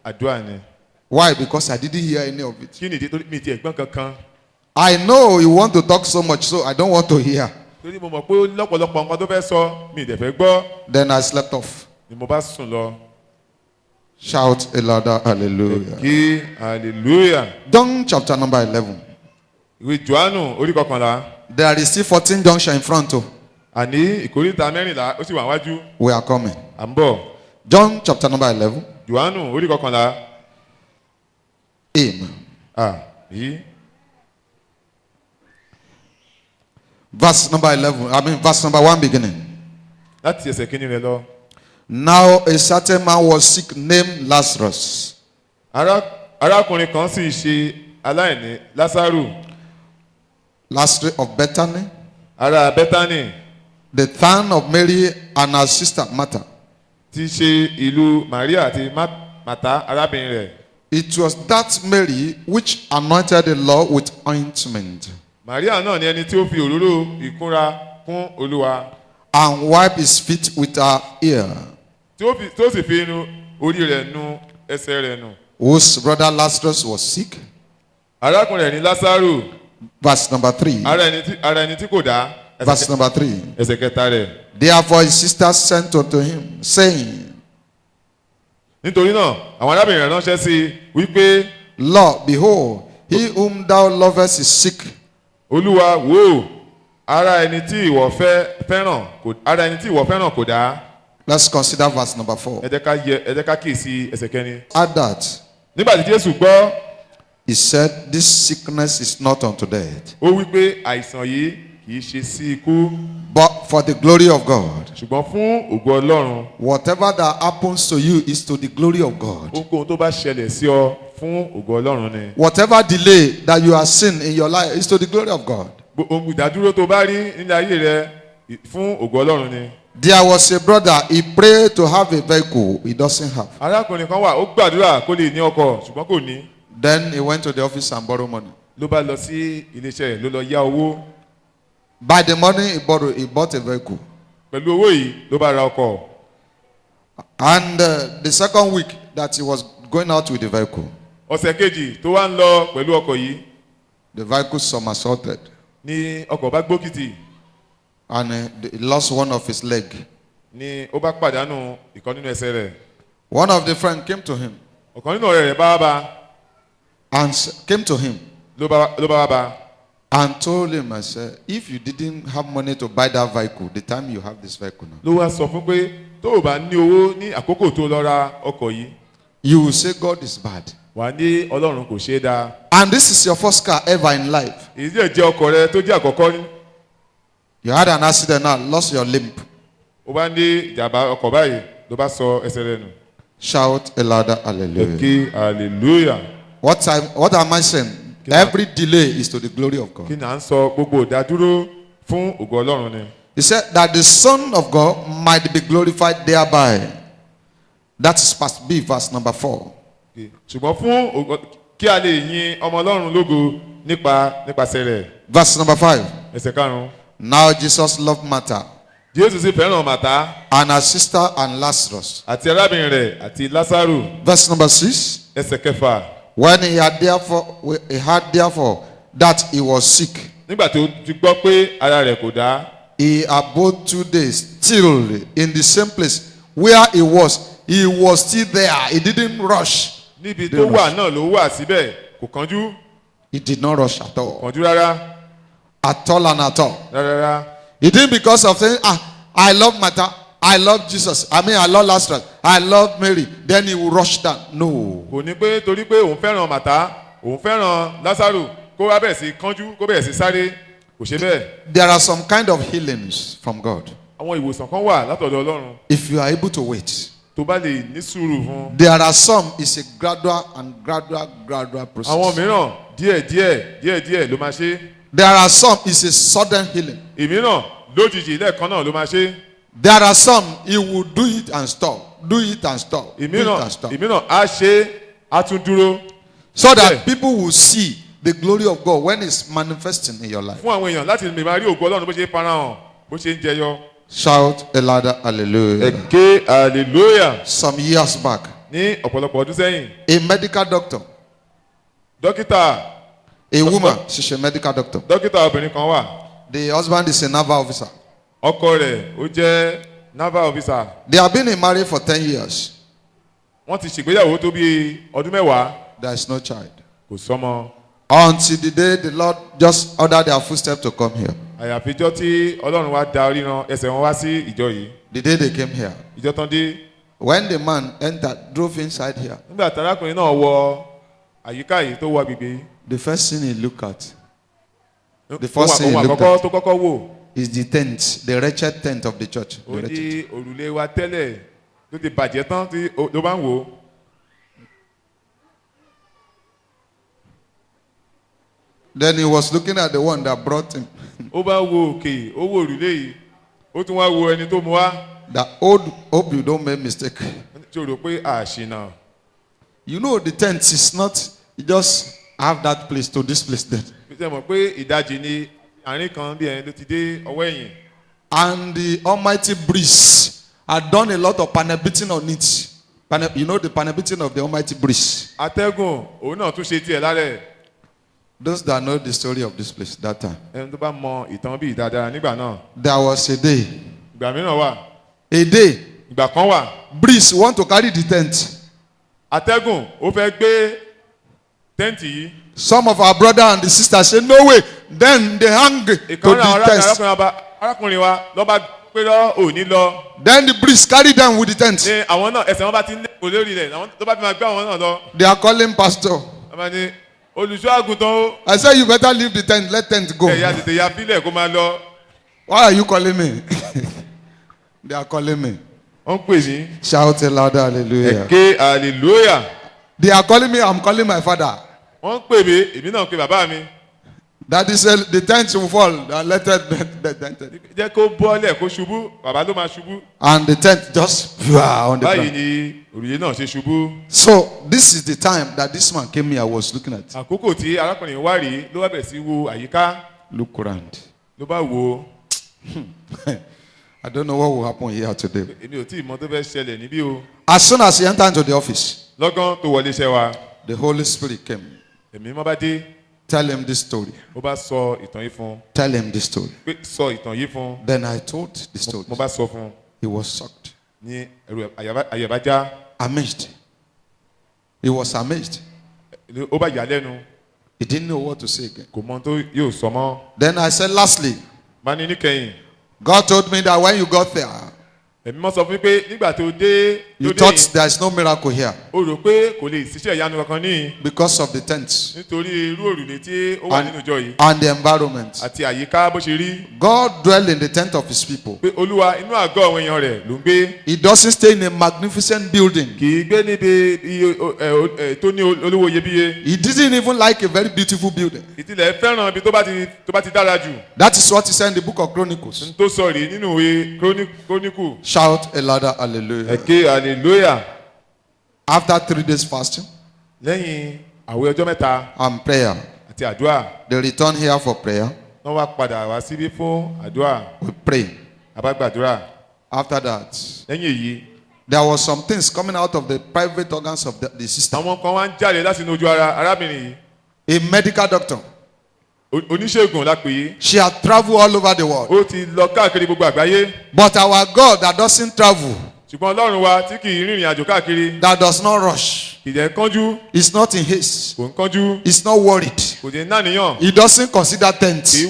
àdúrà ni. Why? Because I didn't hear any of it. kí nìdí torí mi ti ẹ̀gbọ́n kankan. I know you want to talk so much, so I don't want to hear. torí mo mọ̀ pé lọ́pọ̀lọpọ̀ nǹkan tó fẹ́ sọ mi ì dẹ̀ fẹ́ gbọ́ Then I slept off. ni mo bá sùn lọ. Shout a louder hallelujah. kí hallelujah. John chapter number 11. ìwé johannu orí kọkànlá There is still 14 junction in front. Oh, àní ìkórìtà mẹ́rìnlá ó sì wà wájú we are coming. à ń bọ̀. John chapter number 11. johannu orí kọkànlá Amen. yìí Verse number 11. I mean, verse number 1 beginning. láti ẹsẹ̀ kínní rẹ lọ. Now a certain man was sick named Lazarus, arákùnrin kan sì ṣe aláìní lásàrù Lazarus of Bethany, ará bẹ́tánì the town of Mary and her sister Martha. tí ṣe ìlú maria àti màtá arábìnrin rẹ̀. It was that Mary which anointed the Lord with ointment maria náà ni ẹni tí ó fi òróró ìkunra kún olúwa and wiped his feet with her hair, tó sì fi inú orí rẹ̀ nu ẹsẹ̀ rẹ̀ nù. whose brother Lazarus was sick. arákùnrin rẹ̀ ní lásàrù Verse number 3. ara ẹni tí kò dá. Verse number 3. ẹsẹ̀ kẹta rẹ̀. Therefore his sisters sent unto him, saying, nítorí náà àwọn arábìnrin rẹ̀ ránṣẹ́ sí i wípé Lord, behold, he whom thou lovest is sick. olúwa wò ó ara ẹni tí ìwọ fẹ́ràn kò dá. Let's consider verse number 4. ẹ jẹ́ ká kíyèsí ẹsẹ̀ kẹrin. At that, nígbà tí Jésù gbọ́, he said, this sickness is not unto death, ó wí pé àìsàn yìí kì í ṣe sí ikú, but for the glory of God. ṣùgbọ́n fún ògo Ọlọ́run. Whatever that happens to you is to the glory of God. ohunkóhun tó bá ṣẹlẹ̀ sí ọ fún ògo Ọlọ́run ni. Whatever delay that you are seeing in your life is to the glory of God. ohun ìdádúró tó bá rí nílé ayé rẹ fún ògo Ọlọ́run ni. There was a brother, he prayed to have a vehicle, he doesn't have. arákùnrin kan wà, ó gbàdúrà kó lè ní ọkọ̀ ṣùgbọ́n kò ní. Then he went to the office and borrowed money. ló bá lọ sí iléeṣẹ́ rẹ̀, ló lọ yá owó. By the money he borrowed, he bought a vehicle. pẹ̀lú owó yìí ló bá ra ọkọ̀. And the second week that he was going out with the vehicle, ọ̀sẹ̀ kejì tó wá ń lọ pẹ̀lú ọkọ̀ yìí the vehicle somersaulted ni ọkọ̀ bá gbókìtì, and he lost one of his leg. ni ó bá pàdánù ìkan nínú ẹsẹ̀ rẹ̀. One of the friends came to him ọ̀kan nínú ọ̀rẹ́ rẹ̀ bá wá bá ló bá wá bá. and told him, I said, if you didn't have money to buy that vehicle, the time you have this vehicle now, ló wá sọ fún pé tó o bá ní owó ní àkókò tó lọ ra ọkọ̀ yìí, you will say God is bad. wà ní Ọlọ́run kò ṣeé dáa. And this is your first car ever in life. èyí díẹ̀ jẹ́ ọkọ̀ rẹ tó jẹ́ àkọ́kọ́ ní. You had an accident now, lost your limb. ó bá ní ìjàmbá ọkọ̀ báyìí ló bá sọ ẹsẹ̀ rẹ̀ nù. Shout a louder hallelujah. kí hallelujah. What am I saying? Every delay is to the glory of God. kí ni à ń sọ? gbogbo ìdádúró fún ògo Ọlọ́run ni. He said that the Son of God might be glorified thereby. That is part B, verse number 4. ṣùgbọ́n fún kí a lè yin ọmọ Ọlọ́run lógo nípasẹ̀ rẹ̀. Verse number 5. ẹsẹ̀ karùn-ún. Now Jesus loved Martha Jésù sì fẹ́ràn Màtá and her sister and Lazarus. àti arábìnrin rẹ̀ àti Lásárù. Verse number 6. ẹsẹ̀ kẹfà. When he had therefore that he was sick, nígbà tó ti gbọ́ pé ara rẹ̀ kò dá, he abode 2 days still in the same place where he was. He was still there. He didn't rush. níbi tó wà náà ló wà síbẹ̀, kò kánjú. He did not rush at all. kánjú rárá. At all and at all. rárá. He didn't because of saying, I love Martha, I love Jesus, I love Lazarus, I love Mary. Then he will rush down. No. kò ní pé torí pé òun fẹ́ràn Màtá, òun fẹ́ràn Lásárù, kó wá bẹ̀rẹ̀ sí kánjú, kó bẹ̀rẹ̀ sí sáré, kò ṣe bẹ́ẹ̀. There are some kind of healings from God. àwọn ìwòsàn kan wà látọ̀dọ̀ Ọlọ́run If you are able to wait. tó bá lè ní sùúrù fún. There are some, it's a gradual process. àwọn mìíràn díẹ̀ ló máa ṣe. There are some, it's a sudden healing. ìmíràn lójijì lẹ́ẹ̀kan náà ló máa ṣe. There are some, he will do it and stop. Do it and stop. Do it and stop. ìmíràn á ṣe á tún dúró. So that people will see the glory of God when it's manifesting in your life. fún àwọn èèyàn láti lè máa rí ògo Ọlọ́run bó ṣe farahàn, bó ṣe ń jẹyọ. Shout a louder hallelujah. ẹ ké hallelujah. Some years back, ní ọ̀pọ̀lọpọ̀ ọdún sẹ́yìn, a medical doctor, dókítà a woman, she's a medical doctor. dókítà obìnrin kan wà. The husband is a naval officer. ọkọ rẹ̀ ó jẹ́ naval officer. They have been married for 10 years. wọ́n ti ṣègbéyàwó tó bí ọdún mẹ́wàá. There is no child. kò sọ́mọ. Until the day the Lord just ordered their footsteps to come here. àyàfijọ́ tí Ọlọ́run wá da ríran ẹsẹ̀ wọn wá sí ìjọ yìí. The day they came here. ìjọ tán dé. When the man entered, drove inside here, nígbà tarákùnrin náà wọ àyíká yìí tó wọ agbègbè yìí. the first thing he looked at, the first thing he ohun looked àkọ́kọ́ at tó kọ́kọ́ wò. is the tent, the wretched tent of the church. The ó wretched. ní òrùlé wa tẹ́lẹ̀ tó ti bàjẹ́ tán tí ló bá ń wò ó. Then he was looking at the one that brought him. ó bá wo òkè ó wo òrùlé yìí ó tún wá wo ẹni tó mu wá. That hope you don't make mistake. tí o rò pé àṣìnà. You know the tent is not, you just have that place to this place then. ṣe mọ̀ pé ìdajì ni àárín kan bí ẹni ló ti dé ọwọ́ ẹ̀yìn. And the almighty breeze had done a lot of panel-beating on it. You know the panel-beating of the almighty breeze. atẹ́gùn òun náà tún ṣe tiẹ̀ lálẹ́. Those that know the story of this place that time. ẹni tó bá mọ ìtàn bíi dáadáa nígbà náà. There was a day. ìgbà mìíràn wà. A day. ìgbà kan wà. Breeze want to carry the tent. atẹ́gùn ó fẹ́ gbé tẹ́ǹtì yìí. Some of our brother and the sisters say, no way, Then they hung to ìkan náà the tents. arákùnrin wa lọ́ba pé lọ́ òní lọ. Then the priest carried them with the tent. ní àwọn náà ẹsẹ̀ wọn bá ti ń lẹ́kọ̀ọ́ lórí rẹ̀ àwọn tó bá fi máa gbé àwọn náà lọ. They are calling pastor. wọ́n máa ní olùṣọ́ àgùntàn ó. I said, you better leave the tent. Let tent go. ẹ̀yà tètè ya bílẹ̀ kó máa lọ. Why are you calling me? They are calling me. wọ́n ń pè mí. Shout a louder hallelujah. ẹ̀kẹ́ hallelujah. They are calling me. I'm calling my father. wọ́n ń pè mí èmi náà ń pe bàbá mi. Daddy said the tent will fall. And let it, jẹ́ kó bọ́lẹ̀ kó ṣubú bàbá ló máa ṣubú. and the tent just on the báyìí ground. ni òrùlé náà ṣe ṣubú. So this is the time that this man came here. I was looking at. àkókò tí arákùnrin wá rí ló wá bẹ̀rẹ̀ sí wo àyíká Look around. ló bá wo I don't know what will happen here today. èmi ò tí ì mọ tó fẹ́ ṣẹlẹ̀ níbí o. As soon as he entered into the office, lọ́gán tó wọlé iṣẹ́ wa the Holy Spirit came. èmi mọ́ bá dé Tell him this story. mo bá sọ ìtàn yìí fún un Tell him this story. pé sọ ìtàn yìí fún un. Then I told the story. mo bá sọ fún un He was shocked, ní ẹrù àyàbájá amazed. He was amazed. ó bá yà á lẹ́nu He didn't know what to say again. kò mọ ohun tó yóò sọ mọ́. Then I said, lastly, bá ní níkẹyìn God told me that when you got there, èmi mọ́ sọ fún mi pé nígbà tó dé you thought there is no miracle here o rò pé kò lè ṣiṣẹ́ ìyanu kankan ní because of the tents nítorí irú òrùlé tí ó wà nínú ìjọ yìí and the environment. àti àyíká bó ṣe rí God dwells in the tent of his people. pé olúwa inú àgọ́ àwọn èèyàn rẹ̀ ló ń gbé He doesn't stay in a magnificent building. kì í gbé níbi tó ní olówó iyebíye He didn't even like a very beautiful building. ìtìlẹ̀ fẹ́ràn ibi tó bá ti dára jù That is what he said in the book of Chronicles. n tó sọ rí nínú ìwé króníkù. Shout a louder hallelujah. ẹ̀kẹ́ hallelujah. After 3 days fasting lẹ́yìn àwẹ̀ ọjọ́ mẹ́ta and prayer, àti àdúrà they return here for prayer. wọ́n wá padà wá síbí fún àdúrà We pray. àbágbàdúrà. After that, lẹ́yìn èyí there was some things coming out of the private organs of the sister. àwọn kan wá ń jáde láti inú ojú ara arábìnrin yìí A medical doctor. oníṣègùn la pè é. She had traveled all over the world. ó ti lọ káàkiri gbogbo àgbáyé But our God that doesn't travel, ṣùgbọ́n ọlọ́run wa tí kì í rìnrìn àjò káàkiri that does not rush, kì í jẹ́ kánjú is not in haste, kò ń kánjú is not worried. kò jẹ́ náníyàn He doesn't consider kì tents. í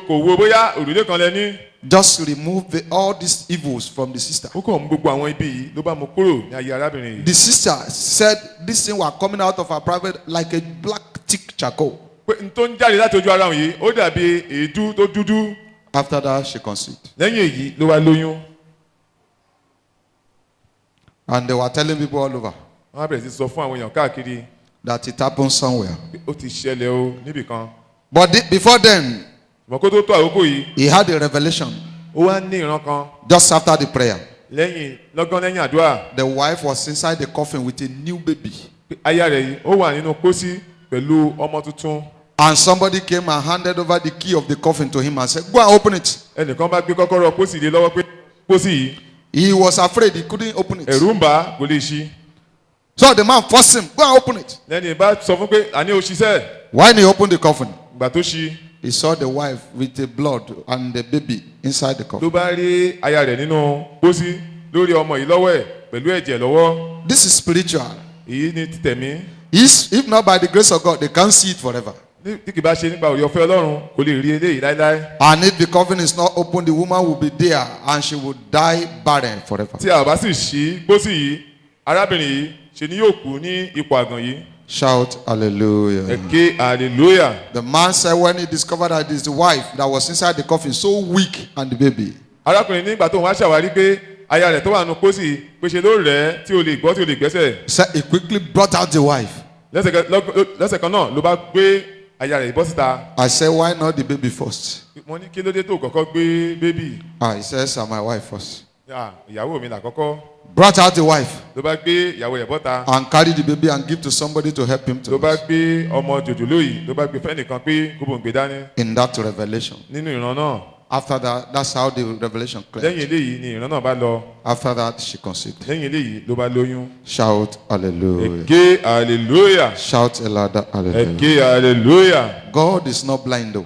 kò wo bóyá òrùlé kan lẹ ní. Just remove all these evils from the sister. ó kàn mú gbogbo àwọn ibi yìí ló bá mú kúrò ní ayé arábìnrin yìí. The sister said this thing were coming out of her private like a black thick charcoal. pé n tó ń jáde láti ojú ara òun yìí ó dàbí èédú tó dúdú. After that, she conceived. lẹ́yìn èyí ló wá lóyún. And they were telling people all over wọ́n á bẹ̀rẹ̀ sí sọ fún àwọn èèyàn káàkiri that it happened somewhere. pé ó ti ṣẹlẹ̀ o níbìkan. But before then, ṣùgbọ́n kó tó tó àkókò yìí he had a revelation ó wá ní ìran kan just after the prayer. lọ́gán lẹ́yìn àdúrà. The wife was inside the coffin with a new baby. pé aya rẹ̀ yìí ó wà nínú pósí pẹ̀lú ọmọ tuntun. And somebody came and handed over the key of the coffin to him and said, go and open it. ẹnìkan bá gbé kọ́kọ́rọ́ pósí lé lọ́wọ́ pé pósí yìí He was afraid he couldn't open it. ẹ̀rù ń bà á kò lè ṣí. So the man forced him, go and open it. lẹ́ni bá sọ fún pé àní o ṣiṣẹ́. When he opened the coffin, ìgbà tó ṣí he saw the wife with the blood and the baby inside the ló coffin. bá rí aya rẹ̀ nínú pósí lórí ọmọ yìí lọ́wọ́ ẹ̀ pẹ̀lú ẹ̀jẹ̀ lọ́wọ́. This is spiritual. èyí ni títẹ̀mí. If not by the grace of God, they can't see it forever. tí kì bá ṣe nípa òye ọ̀fẹ́ ọlọ́run kò lè rí eléyìí láéláé. And if the coffin is not open, the woman will be there and she will die barren forever. tí a bá sì ṣí pósí yìí arábìnrin yìí ṣe ni yóò kú ní ipò àgàn yìí. Shout hallelujah. ẹ̀kẹ́ hallelujah. The man said when he discovered that his wife that was inside the coffin so weak and the baby, arákùnrin nígbà tó wọ́n á ṣàwárí pé aya rẹ̀ tó wà nínú pósí pé ṣe ló rẹ̀ ẹ́ tí o lè gbọ́ tí o lè gbẹ́sẹ̀. said he quickly brought out the wife. lẹ́sẹ̀ kan náà ló bá gbé aya rẹ̀ bọ́ síta. I said, why not the baby first? mo ní kí ló dé tó kọ́kọ́ gbé bébì. He says, my wife first. ìyàwó mi làkọ́kọ́. Brought out the wife ló bá gbé ìyàwó rẹ̀ bọ́ta. and carried the baby and give to somebody to help him ló bá to gbé ọmọ jòjòló yìí ló bá gbé fẹ́nìkan pé kó bò ń gbé dání. in that revelation. nínú ìran náà. After that, that's how the revelation cleared. lẹ́yìn eléyìí ni ìran náà bá lọ. After that, she conceived. lẹ́yìn eléyìí ló bá lóyún. Shout hallelujah. ẹ̀kẹ́ hallelujah. Shout a louder hallelujah. ẹ̀kẹ́ hallelujah. God is not blind though.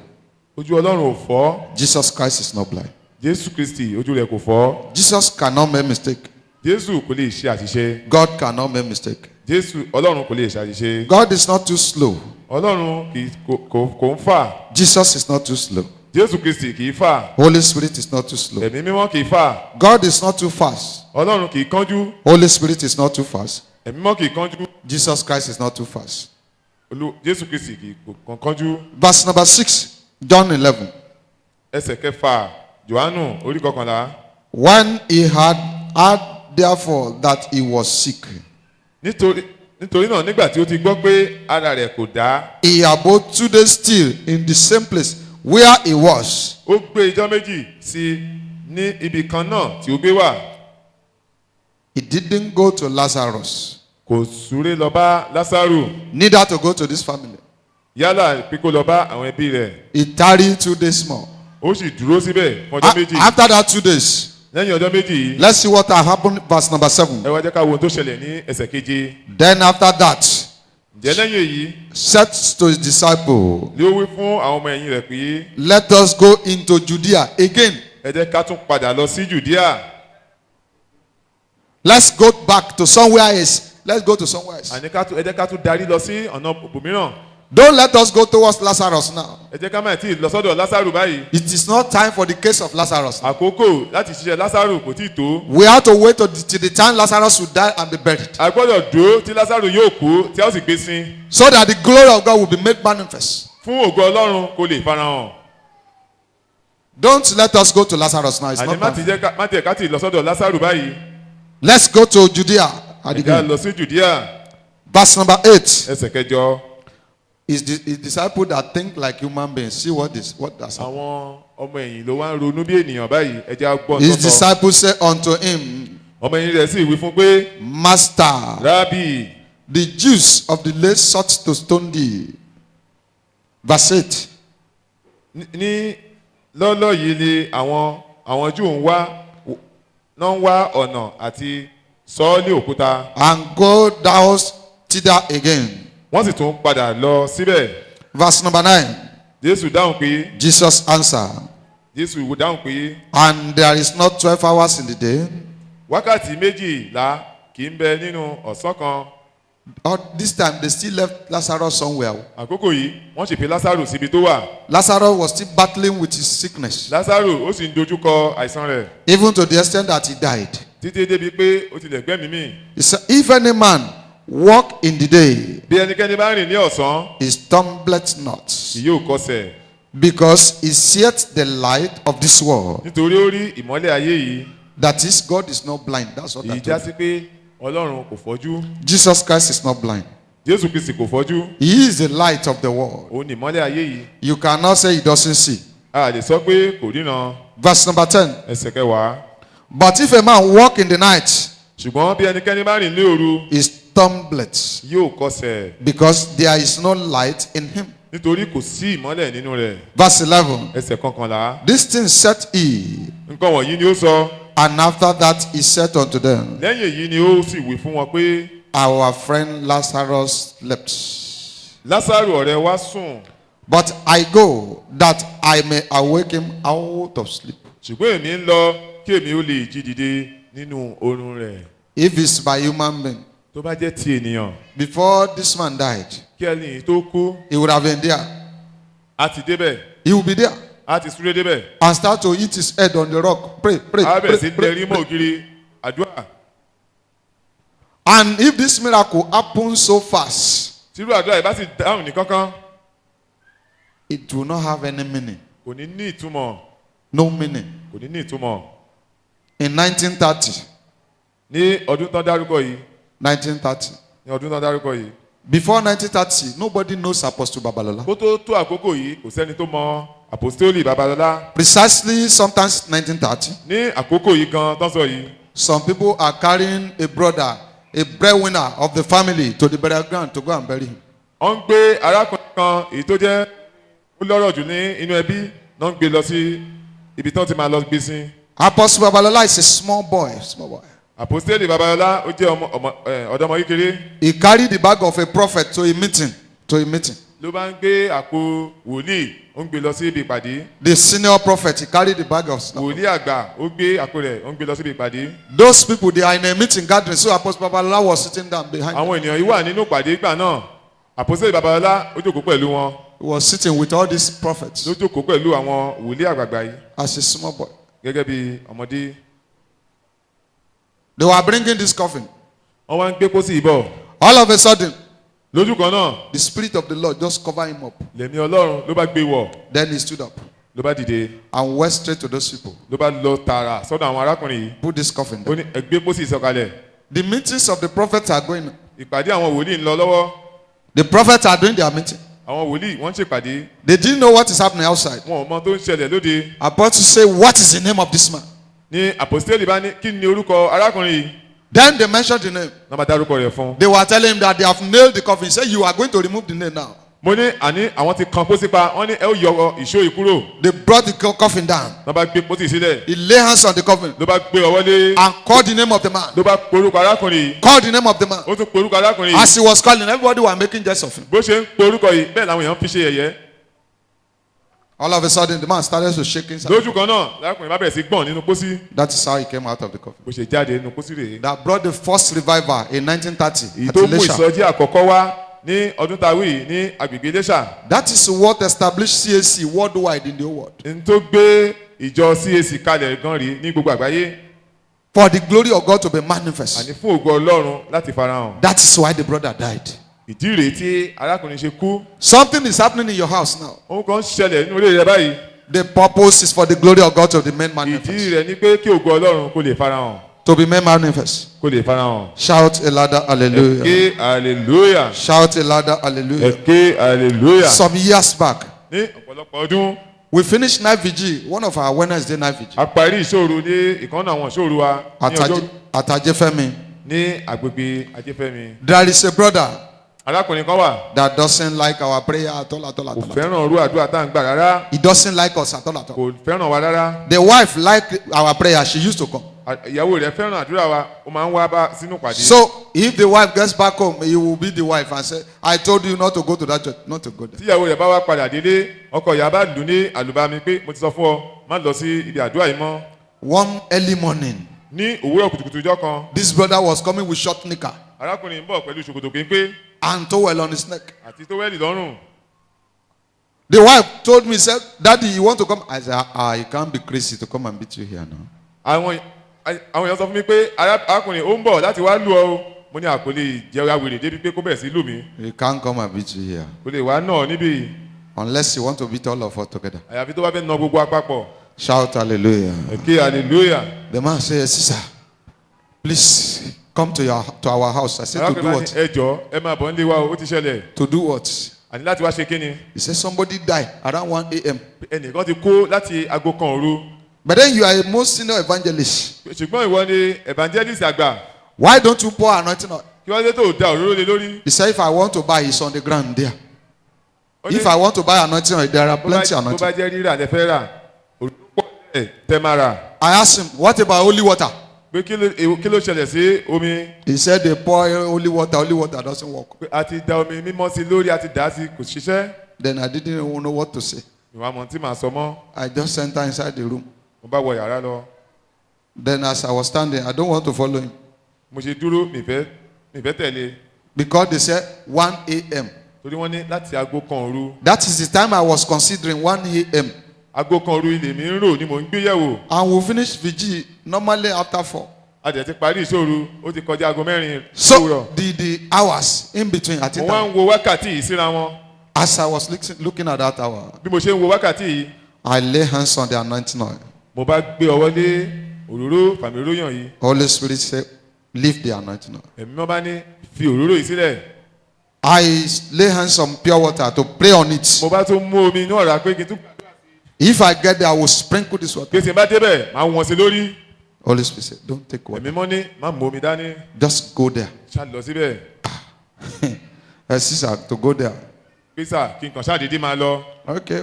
ojú ọlọ́run ò fọ́. Jesus Christ is not blind. jésù kristi ojú rẹ̀ kò fọ́. Jesus cannot make mistake. jésù kò lè ṣe àṣìṣe. God cannot make mistake. jésù ọlọ́run kò lè ṣe àṣìṣe. God is not too slow. ọlọ́run kò ń fà. Jesus is not too slow. jésù kristi kì í fà. Holy Spirit is not too slow. ẹ̀mí mímọ́ kì í fà. God is not too fast. ọlọ́run kì í kánjú. Holy Spirit is not too fast. ẹ̀mí mímọ́ kì í kánjú. Jesus Christ is not too fast. jésù kristi kì í kánjú. Verse number 6, John 11. ẹsẹ̀ kẹfà johannu orí kọkànlá. When he had heard therefore that he was sick, nítorí náà nígbà tí ó ti gbọ́ pé ara rẹ̀ kò dá. he abode 2 days still in the same place where he was. ó gbé ijọ́ méjì sí i ní ibi kan náà tí ó gbé wà. He didn't go to Lazarus, kò súré lọ bá lásàrù. neither to go to this family. yálà pé kó lọ bá àwọn ẹbí rẹ̀. He tarried 2 days more. ó sì dúró síbẹ̀ fún ọjọ́ méjì. After that 2 days, lẹ́yìn ọjọ́ méjì yìí. let's see what happened. Verse number 7. ẹ wá jẹ́ ká wo ohun tó ṣẹlẹ̀ ní ẹsẹ̀ keje. Then after that, ǹjẹ́ lẹ́yìn èyí said to his disciple, ni ó wí fún àwọn ọmọ ẹ̀yìn rẹ̀ pé let us go into Judea again. ẹ jẹ́ ká tún padà lọ sí jùdíà. Let's go back to somewhere else. Let's go to somewhere else. àní ẹ jẹ́ ká tún darí lọ sí ọ̀nà òmíràn. Don't let us go towards Lazarus now. ẹ jẹ́ ká má tí ì lọ sọ́dọ̀ lásàrù báyìí. It is not time for the case of Lazarus. àkókò láti ṣiṣẹ́ lásàrù kò tí ì tó. We have to wait till the time Lazarus will die and be buried, a gbọ́dọ̀ dúró tí lásàrù yóò kú tí a ó sì gbé sin. so that the glory of God will be made manifest. fún ògo ọlọ́run kó lè farahàn. Don't let us go to Lazarus now. It's àní not time. má tiẹ̀ ká tí ì lọ sọ́dọ̀ lásàrù báyìí. Let's go to Judea. ẹ jẹ́ lọ sí jùdíà. Verse number 8. ẹsẹ̀ kẹjọ. Is the disciple that think like human beings. See what does happen. àwọn ọmọ ẹ̀yìn ló wá ń ronú bí ènìyàn báyìí. ẹ jẹ́ á gbọ́ His tọ́tọ́. disciples said unto him, ọmọ ẹ̀yìn rẹ̀ sì wí fún pé Master, rábì the Jews of the late sought to stone thee. Verse 8. ní lọ́lọ́ yìí ni àwọn Júù ń wá ọ̀nà àti sọ ọ́ ní òkúta. And go thou thither again. wọ́n sì tún padà lọ síbẹ̀. Verse number 9. Jésù dáhùn pé Jesus answered, Jésù dáhùn pé and there is not 12 hours in the day. wákàtí méjìlá kì í bẹ nínú ọ̀sán kan. This time they still left Lazarus somewhere. àkókò yìí wọ́n sì fi Lásárù síbi tó wà. Lazarus was still battling with his sickness, Lásárù ó sì ń dojúkọ àìsàn rẹ̀ even to the extent that he died. títí débi pé ó tilẹ̀ gbẹ́mìí mì. He said, if any man walk in the day, bí ẹnikẹ́ni bá rìn ní ọ̀sán he stumbleth not, kì yóò kọsẹ̀ because he seeth the light of this world. nítorí ó rí ìmọ́lẹ̀ ayé yìí. That is, God is not blind. That's what I èyí já told sí pé Ọlọ́run kò fọ́jú. you. Jesus Christ is not blind. Jésù Kristi kò fọ́jú. He is the light of the world. òun ni ìmọ́lẹ̀ ayé yìí. You cannot say he doesn't see. a lè sọ pé kò ríran. Verse number 10. ẹsẹ̀ kẹwàá. But if a man walk in the night, ṣùgbọ́n bí ẹnikẹ́ni bá rìn ní òru he stumbleth, yóò kọsẹ̀ because there is no light in him. nítorí kò sí ìmọ́lẹ̀ nínú rẹ̀. Verse 11. ẹsẹ̀ kọkànlá. This thing said he, nǹkan wọ̀nyí ni ó sọ. and after that he said unto them, lẹ́yìn èyí ni ó sì wí fún wọn pé our friend Lazarus slept, Lásárù ọ̀rẹ́ wa sùn. but I go that I may awake him out of sleep. ṣùgbọ́n èmi ń lọ kí èmi ó lè jí dìde nínú oorun rẹ̀. If it's by human being, tó bá jẹ́ ti ènìyàn before this man died, kí ẹni tó kú he would have been there. á ti débẹ̀ He will be there á ti súré débẹ̀. and start to hit his head on the rock. Pray, pray, á bẹ̀rẹ̀ sí pray, lẹ́rí pray. mọ́ ògiri àdúrà. And if this miracle happens so fast, tírú àdúrà yìí bá sì dáhùn ní kánkán it will not have any meaning. kò ní ní ìtumọ̀. No meaning. kò ní ní ìtumọ̀. In 1930, ní ọdún tán dárúkọ yìí 1930. ní ọdún tán dárúkọ yìí. Before 1930, nobody knows Apostle Babalola. kó tó àkókò yìí kò sẹ́ni tó mọ àpòstólì Babalọ́lá. Precisely sometimes 1930, ní àkókò yìí gan tán sọ yìí. some people are carrying a brother, a breadwinner of the family, to the burial ground to go and bury him. wọ́n ń gbé arákùnrin kan èyí tó jẹ́ ó lọ́rọ̀ jù ní inú ẹbí náà ń gbé lọ sí ibi tán ti máa lọ gbé sí. Apostle Babalola is a small boy, small boy. àpòstélì Babalọ́lá ó jẹ́ ọ̀dọ́mọ kékeré. He carried the bag of a prophet to a meeting. ló bá ń gbé àpò wòlíì ó ń gbé lọ sí ibi ìpàdé. The senior prophet, he carried the bag of wòlíì àgbà ó gbé àpò rẹ̀ ó ń gbé lọ sí ibi ìpàdé. Those people, they are in a meeting gathering. So Apostle Babalola was sitting down behind them. àwọn ènìyàn yìí wà nínú ìpàdé ìgbà náà. àpọ́sítélì babalọ́lá ó jókòó pẹ̀lú wọn He was sitting with all these prophets ló jókòó pẹ̀lú àwọn wòlíì àgbààgbà yìí as a small boy. gẹ́gẹ́ bí ọmọdé. They were bringing this coffin. wọ́n wá ń gbé pósí ìbọ̀ All of a sudden, lójú kan náà the Spirit of the Lord just covered him up. lẹ̀mí ọlọ́run ló bá gbé wọ̀ Then he stood up ló bá dìde and went straight to those people. ló bá lọ tààrà sọ́dọ̀ àwọn arákùnrin yìí Put this coffin ó down. ní ẹ gbé pósí ìsọ̀kalẹ̀. The meetings of the prophets are going on. ìpàdé àwọn wòlíì ń lọ lọ́wọ́ The prophets are doing their meeting. àwọn wòlíì wọ́n ń ṣèpàdé They didn't know what is happening outside. wọn ò mọ tó ń ṣẹlẹ̀ lóde. Apostles say, what is the name of this man? ní àpòstélì bá ní kí ni orúkọ arákùnrin yìí Then they mentioned the name. náà máa dárúkọ rẹ̀ fún un. They were telling him that they have nailed the coffin. He said, you are going to remove the nail now. mo ní àní àwọn ti kan pósí pa wọ́n ní ẹ ó yọ ìṣó yìí kúrò They brought the coffin down. náà bá gbé pósí sílẹ̀ He lay hands on the coffin ló bá gbé ọwọ́ lé and called the name of the man. ló bá porúkọ arákùnrin yìí Called the name of the man. ó tún porúkọ arákùnrin yìí As he was calling, everybody were making jest of him. bó ṣe ń porúkọ yìí bẹ́ẹ̀ làwọn èèyàn fi ṣe yẹ̀yẹ́. All of a sudden, the man started to shake inside. lójú kan náà arákùnrin bá bẹ̀rẹ̀ sí gbọ̀n nínú pósí That is how he came out of the coffin. bó ṣe jáde nínú pósí rèé. That brought the first revival in 1930 èyí at tó mú Elisha. ìsọjí àkọ́kọ́ wá ní ọdún tàwí yìí ní agbègbè Iléṣà. That is what established CAC worldwide in the whole world. n tó gbé ìjọ CAC kalẹ̀ gan rí ní gbogbo àgbáyé For the glory of God to be manifest. àní fún ògo Ọlọ́run láti farahàn. That is why the brother died. ìdí rèé tí arákùnrin ṣe kú. Something is happening in your house now. ohun kan ń ṣẹlẹ̀ nínú ilé rẹ báyìí. The purpose is for the glory of God to be made ìdí manifest. rẹ̀ ni pé kí ògo Ọlọ́run kó lè farahàn. To be made manifest. kó lè farahàn. Shout a louder hallelujah. ké hallelujah. Shout a louder hallelujah. ké hallelujah. Some years back, ní ọ̀pọ̀lọpọ̀ ọdún we finished night vigil, one of our Wednesday night vigil a parí ìṣòro ní ìkànnì àwọn ìṣòro wa ní ọjọ́ at Ajefemi. ní agbègbè Ajéfẹ́mi. There is a brother arákùnrin kan wà that doesn't like our prayer at all, at all, at kò all. fẹ́ràn orú àdúrà tá à ń gbà rárá He doesn't like us at all, at all. kò fẹ́ràn wa rárá. The wife liked our prayer. She used to come. ìyàwó rẹ̀ fẹ́ràn àdúrà wa ó máa ń wá bá sínú pàdé. So if the wife gets back home, he will be the wife and say, I told you not to go to that church, not to go there. tíyàwó rẹ̀ bá wá padà délé ọkọ ìyá bá lù ní àlùbami pé mo ti sọ fún ọ má lọ sí ibi àdúrà yìí mọ́. One early morning, ní òwúrọ̀ kùtùkùtù ọjọ́ kan this brother was coming with short knicker arákùnrin ń bọ̀ pẹ̀lú ṣòkòtò péńpé and towel on his neck. àti tówẹ́lì lọ́rùn. The wife told me, said, Daddy, you want to come? I said, you can't be crazy to come and beat you here now. àwọn èèyàn sọ fún mi pé arákùnrin ó ń bọ̀ láti wá lù ọ́ o mo ní àkọlé ìjẹra wèrè débi pé kó bẹ̀rẹ̀ sí lù mí You can't come and beat you here kó lè wá náà níbí unless you want to beat all of us together. àyàfi tó bá fẹ́ na gbogbo apapọ̀. Shout hallelujah. ké hallelujah. The man said, Sister, please come to our house. I said, to do arákùnrin bá ní what? ẹ jọ ẹ máa bọ̀ nílé wa o ó ti ṣẹlẹ̀ To do what? àní láti wá ṣe kíni. He said, somebody died around 1 a.m. ẹnìkan ti kó láti aago kan òru But then you are a most senior evangelist. ṣùgbọ́n ìwọ ni evangelist àgbà Why don't you pour anointing oil? kí wọ́n lé tó da òróró lé lórí. He said, if I want to buy, it's on the ground there. Ó ní If I want to buy anointing oil, there are bó plenty bá anointing. jẹ́ rírà lẹ fẹ́ rà òróró pọ̀ ẹ̀ tẹ́ máa rà. I asked him, what about holy water? pé kí ló ṣẹlẹ̀ sí omi. He said, they pour holy water doesn't work. pé a ti da omi mímọ́ sí lórí a ti dà á sí kò ṣiṣẹ́. Then I didn't even know what to say. ìwà mọ̀ tí màá sọ mọ́ I just entered inside the room. mo bá wọ yàrá lọ. Then as I was standing, I don't want to follow him. mo ṣe dúró mi fẹ́ tẹ̀lé Because they said 1 a.m. torí wọ́n ní láti aago kan òru. That is the time I was considering 1 a.m. aago kan òru ilé mi ń rò ni mò ń gbé yẹ̀wò. And we finish vigil normally after 4. a dẹ̀ ti parí ìṣòro ó ti kọjá aago 4 So òwúrọ̀. the hours in between, I mo think wá ń wo wákàtí yìí síra wọn. as I was looking at that hour, bí mo ṣe ń wo wákàtí yìí I lay hands on the anointing oil. mo bá gbé ọwọ́ lé òróró fàmì òróró yàn yìí. Holy Spirit said, leave the anointing oil. ẹ̀mí mọ́ bá ní fi òróró yìí sílẹ̀. I lay hands on pure water to pray on it. mo bá tún mú omi inú ọ̀rá pé kí n tún If I get there, I will sprinkle this water. pé tí n bá débẹ̀ máa wọ̀n sí lórí. Holy Spirit said, don't take water. ẹ̀mí mọ́ ní má mú omi dání Just go there. ṣá lọ síbẹ̀. Sister, to go there. pé sà kí n kàn ṣáàdédé máa lọ. Okay.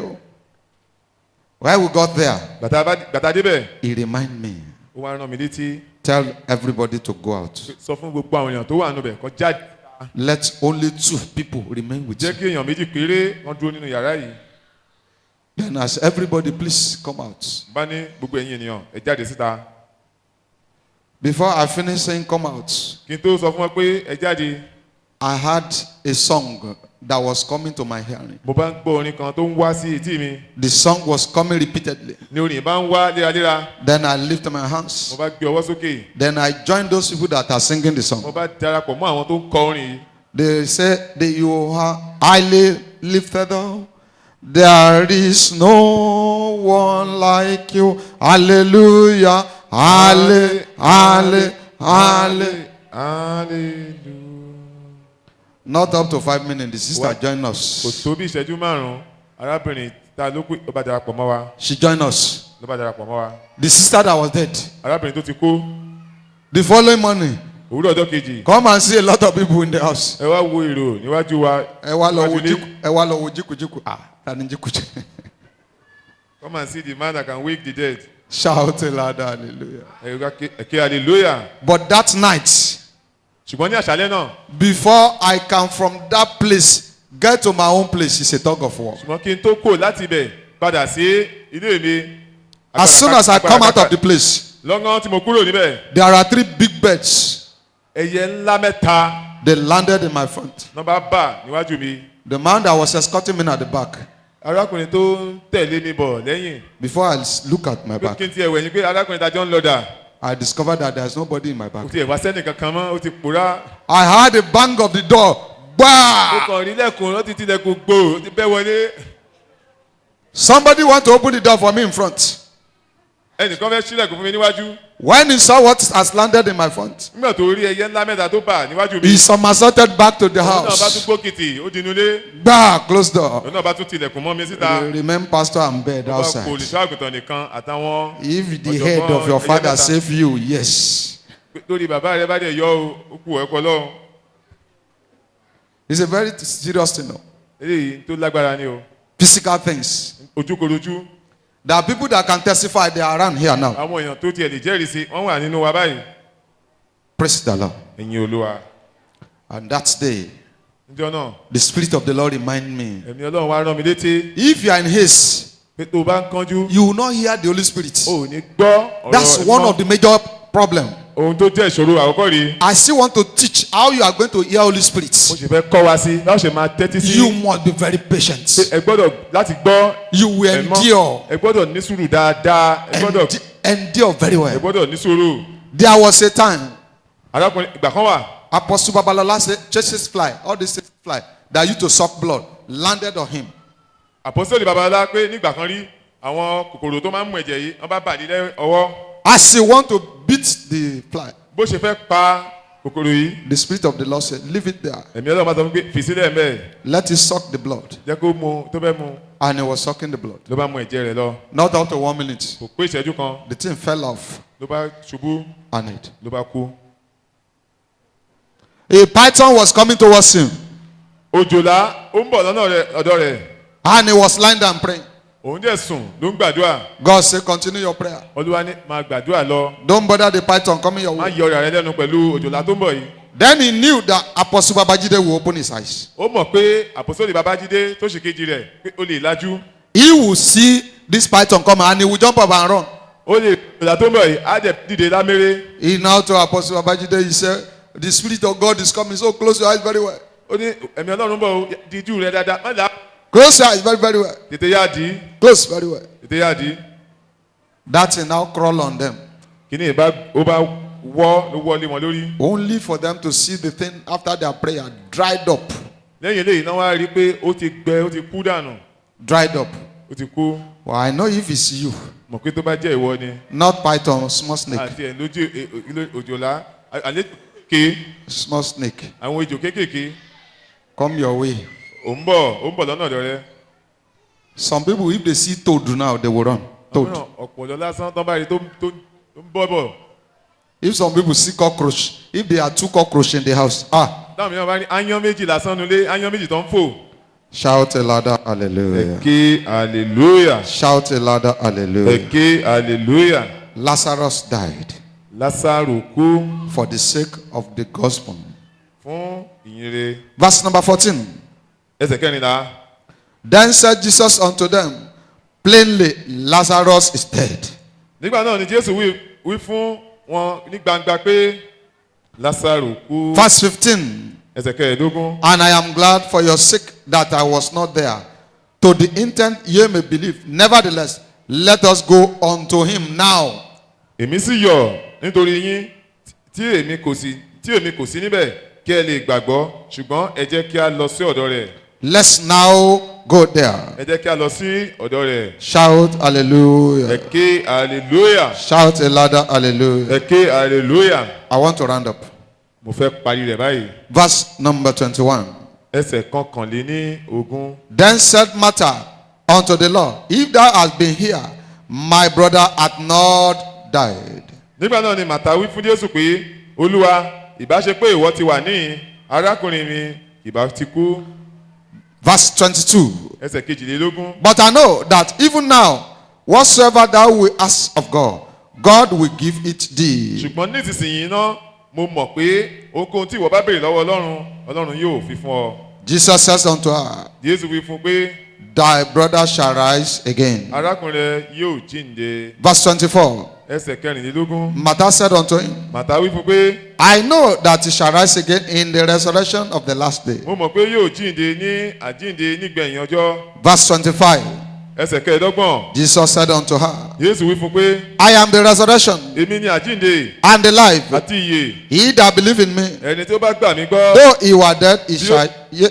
While we got there, gbàtà débẹ̀ he reminded me, ó wá rán mi létí tell everybody to go out. sọ fún gbogbo àwọn èèyàn tó wà níbẹ̀ kó jáde. Let only 2 people remain with jẹ́ you. kí èèyàn méjì péré wọ́n dúró nínú yàrá yìí. Then as everybody, please come out. bá ní gbogbo ẹ̀yin ènìyàn ẹ jáde síta. Before I finish saying come out, kí n tó sọ fún wọn pé ẹ jáde I had a song that was coming to my hearing. mo bá ń gbọ́ orin kan tó ń wá sí etí mi The song was coming repeatedly. ní orin yìí bá ń wá léraléra Then I lifted my mo hands. bá gbé ọwọ́ sókè Then I joined those people that are singing the mo song. bá darapọ̀ mọ́ àwọn tó ń kọ orin yìí. They say that you are highly lifted up. There is no one like you. Hallelujah. Halle, halle, halle. Hallelujah. Not up to 5 minutes. The sister What? joined kò us. tó bí ìṣẹ́jú márùn-ún arábìnrin tá a ló kú ló bá darapọ̀ mọ́ wa She joined us. ló bá darapọ̀ mọ́ wa The sister that was dead. arábìnrin tó ti kú The following morning, òwúrọ̀ ọjọ́ kejì come and see a lot of people in the house. ẹ wá wo èrò níwájú wa Ẹ wá lọ wo jíkùjíkù. Ah, ta ni jíkùjíkù? come and see the man that can wake the dead Shout a loud hallelujah. ẹ̀kẹ́ hallelujah. But that night, ṣùgbọ́n ní àṣálẹ́ náà before I can from that place get to my own place, it's a tug of war. ṣùgbọ́n kí n tó kò láti ibẹ̀ padà sí ilé mi. As soon as I come out of the place, lọ́gán tí mo kúrò níbẹ̀ there are 3 big birds. ẹyẹ ńlá mẹ́ta They landed in my front. náà bá bà níwájú mi. The man that was escorting me at the back, arákùnrin tó ń tẹ̀lé mi bọ̀ lẹ́yìn before I look at my pé back, kí n tiẹ̀ wẹ̀yìn pé arákùnrin tajọ́ ń lọ dà I discovered that there's nobody in my back. kò tiẹ̀ wá sẹ́nì kankan mọ́ ó ti pòórá. I heard a bang of the door. ó Bah! kàn rí lẹ́kùn ó ti tilẹ̀kùn gbò ó ti bẹ́ wọlé. Somebody want to open the door for me in front. ẹnìkan fẹ́ sílẹ̀kùn fún mi níwájú. When he saw what has landed in my front, nígbà tó rí ẹyẹ ńlá mẹ́ta tó bà níwájú mi. he somersaulted back to the òun náà bá tún house. gbókìtì ó dinú lé. Bah! Close door. òun náà bá tún tilẹ̀kùn mọ́ mi síta. Remain pastor and bed ó bá kó outside. olùṣọ́ àgùntàn nìkan àtàwọn. If the head of your father save you, yes. lórí bàbá rẹ bá dẹ̀ yọ ó kú ẹ̀kọ́ lọ́hùn. It's a very serious thing. No? eléyìí tó lágbára ni o. Physical things. ojúkorojú There are people that can testify. They are around here now. àwọn èèyàn tó tiẹ̀ lè jẹ́rìí sí wọ́n wà nínú wa báyìí. Praise the Lord. ẹ̀yin olúwa. And that day, níjọ́ náà the Spirit of the Lord remind me. ẹ̀mí ọlọ́run wá rán mi létí If you are in haste, pé tó o bá ń kánjú you will not hear the Holy Spirit. o ò ní gbọ́ ọ̀rọ̀ That's ẹ̀mí one mọ́. of the major problems. ohun tó jẹ́ ìṣòro àkọ́kọ́ rí. I still want to teach how you are going to hear Holy mo Spirit. sì fẹ́ kọ́ wa sí báwo ṣe máa tẹ́tí sí. You must be very patient. pé ẹ gbọ́dọ̀ láti gbọ́ You will ẹ̀mọ́. endure. ẹ gbọ́dọ̀ ní sùúrù dáadáa ẹ gbọ́dọ̀ Endure very ẹ well. gbọ́dọ̀ ní sùúrù. There was a time arákùnrin ìgbà kan wà Apostle Babalola said, churches fly, all these things fly, that used to suck blood, landed on him. àpọ́sítélì babalá pé nígbà kan rí àwọn kòkòrò tó máa ń mú ẹ̀jẹ̀ yìí wọ́n bá bàdí lẹ́ ọwọ́ As he want to beat the fly, bó ṣe fẹ́ pa kòkòrò yìí the Spirit of the Lord said, leave it there. ẹ̀mí ọlọ́run máa sọ fún pé fi sílẹ̀ mẹ́ẹ̀ Let it suck the blood. jẹ́ kó mu tó fẹ́ mu And he was sucking the blood. ló bá mu ẹ̀jẹ̀ rẹ̀ lọ Not up to 1 minute. kò pé ìṣẹ́jú kan The thing fell off ló bá ṣubú on it. ló bá kú. A python was coming towards him. òjòlá ó ń bọ̀ lọ́nà ọ̀dọ̀ rẹ̀ And he was lying down praying. òun dẹ̀ sùn ló ń gbàdúrà God said, continue your prayer. olúwa ní máa gbàdúrà lọ Don't bother the python coming your má way. yọ ọ̀rọ̀ rẹ lẹ́nu pẹ̀lú òjòlá tó ń bọ̀ yìí. Then he knew that Apostle Babajide will open his eyes. ó mọ̀ pé àpòsóòlì babájídé tó ṣe kejì rẹ̀ pé ó lè lajú He will see this python come and he will jump up and run. ó lè òjòlá tó ń bọ̀ yìí á jẹ́ dìde láméré. He now told Apostle Babajide, he said, the Spirit of God is coming, so close your eyes very well. ó ní ẹ̀mí ọlọ́run bọ̀ ó díjú rẹ dáadáa má là Close your eyes very, very well. tètè yá dì í Close very well. tètè yá dì í. That thing now crawl on them. kíní ìbá ó bá wọ́ ló wọlé wọn lórí. Only for them to see the thing after their prayer dried up. lẹ́yìn eléyìí náà wá rí i pé ó ti gbẹ ó ti kú dànù Dried up. ó ti kú. Well, I know if it's you, mọ̀ pé tó bá jẹ́ ìwọ ni not python, small snake. àti ẹ̀ lójú òjòlá àlejò kéèké Small snake. àwọn ejò kéékèèké Come your way. ó ń bọ̀ lọ́nà ọ̀dọ̀ rẹ. Some people, if they see toad now, they will run. àwọn Toad. náà ọ̀pọ̀lọ́ lásán tán bá rí tó ń bọ̀ bọ̀. If some people see cockroach, if there are 2 cockroaches in the house, táwọn mìíràn bá ní áyán méjì lásán nulẹ̀ áyán méjì tó ń fò. shout a louder hallelujah. Ẹ̀kẹ́ hallelujah. Shout a louder hallelujah. Ẹ̀kẹ́ hallelujah. Lazarus died Lásàrò kú for the sake of the gospel. fún ìyìnrere. Verse number 14. Ẹsẹ̀ kẹrìnlá. Then said Jesus unto them, plainly, Lazarus is dead. Nígbà náà ni Jésù wí fún wọn ní gbangba pé Lásàrò kú. Verse 15. ẹsẹ̀ kẹẹ̀ẹ́dógún. And I am glad for your sake that I was not there, to the intent ye may believe. Nevertheless, let us go unto him now. Èmi sì yọ̀ nítorí yín tí èmi kò sí níbẹ̀ kí ẹ lè gbàgbọ́, ṣùgbọ́n ẹ jẹ́ kí a lọ sí ọ̀dọ̀ rẹ̀. Let's now go there. Ẹ jẹ́ kí a lọ sí ọ̀dọ̀ rẹ̀. Shout hallelujah. Ẹ ké hallelujah. Shout a louder hallelujah. Ẹ ké hallelujah. I want to round up. Mo fẹ́ parí rẹ̀ báyìí. Verse number 21. Ẹsẹ̀ kọkànléní ogún. Then said Martha unto the Lord, if thou hast been here, my brother hath not died. Nígbà náà ni Màtá wí fún Jésù pé, Olúwa, ìbá ṣe pé ìwọ ti wà níhìn, arákùnrin mi ìbá ti kú. Verse 22. Ẹsẹ̀ kejìlélógún. But I know that even now, whatsoever thou wilt ask of God, God will give it thee. Ṣùgbọ́n nísinsìnyí náà, mo mọ̀ pé ohunkóhun tí ìwọ bá béèrè lọ́wọ́ Ọlọ́run, Ọlọ́run yóò fi fún ọ. Jesus says unto her, Jésù wí fún pé, thy brother shall rise again. arákùnrin rẹ yóò jíǹde. Verse 24. Ẹsẹ̀ kẹrìnlélógún. Martha said unto him, Màtá wí fún pé, I know that he shall rise again in the resurrection of the last day. mo mọ̀ pé yóò jíǹde ní àjíǹde nígbẹ̀yìn ọjọ́. Verse 25. Ẹsẹ̀ kẹẹ̀ẹ́dọ́gbọ̀n. Jesus said unto her, Jésù wí fún pé, I am the resurrection èmi ni àjíǹde and the life. àti ìyè. He that believe in me, Ẹni tí ó bá gbà mí gbọ́, though he were dead,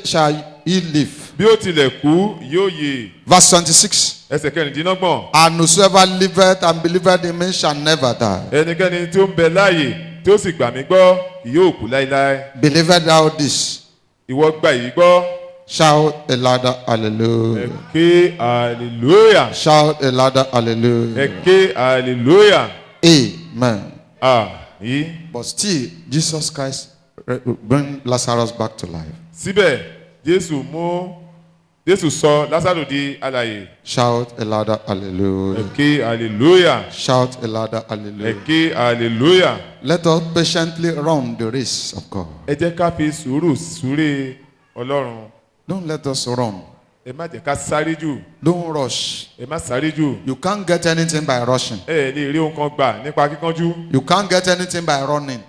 shall he live. bí ó tilẹ̀ kú yóò yè. Verse 26. Ẹsẹ̀ kẹrìndínlọ́gbọ̀n. And whosoever liveth and believeth in me shall never die. Ẹnikẹ́ni tí ó ń bẹ láàyè tí ó sì gbà mí gbọ́ kì yóò kú láéláé. Believeth thou this? Ìwọ gbà yìí gbọ́. Shout a louder Ẹ hallelujah. ké hallelujah. Shout a louder Ẹ hallelujah. ké hallelujah. Amen. Àmín. But still, Jesus Christ bring Lazarus back to life. Síbẹ̀, Jésù sọ Lásárù di alààyè. Shout a louder Ẹ hallelujah. ké hallelujah. Shout a louder Ẹ hallelujah. ké hallelujah. Let us patiently run the race of God. Ẹ jẹ́ ká fi sùúrù súré Ọlọ́run. Don't let us run. Ẹ má jẹ́ ká sáré jù. Don't rush. Ẹ má sáré jù. You can't get anything by rushing. Ẹ lè rí ohun kan gbà nípa kíkánjú. You can't get anything by running.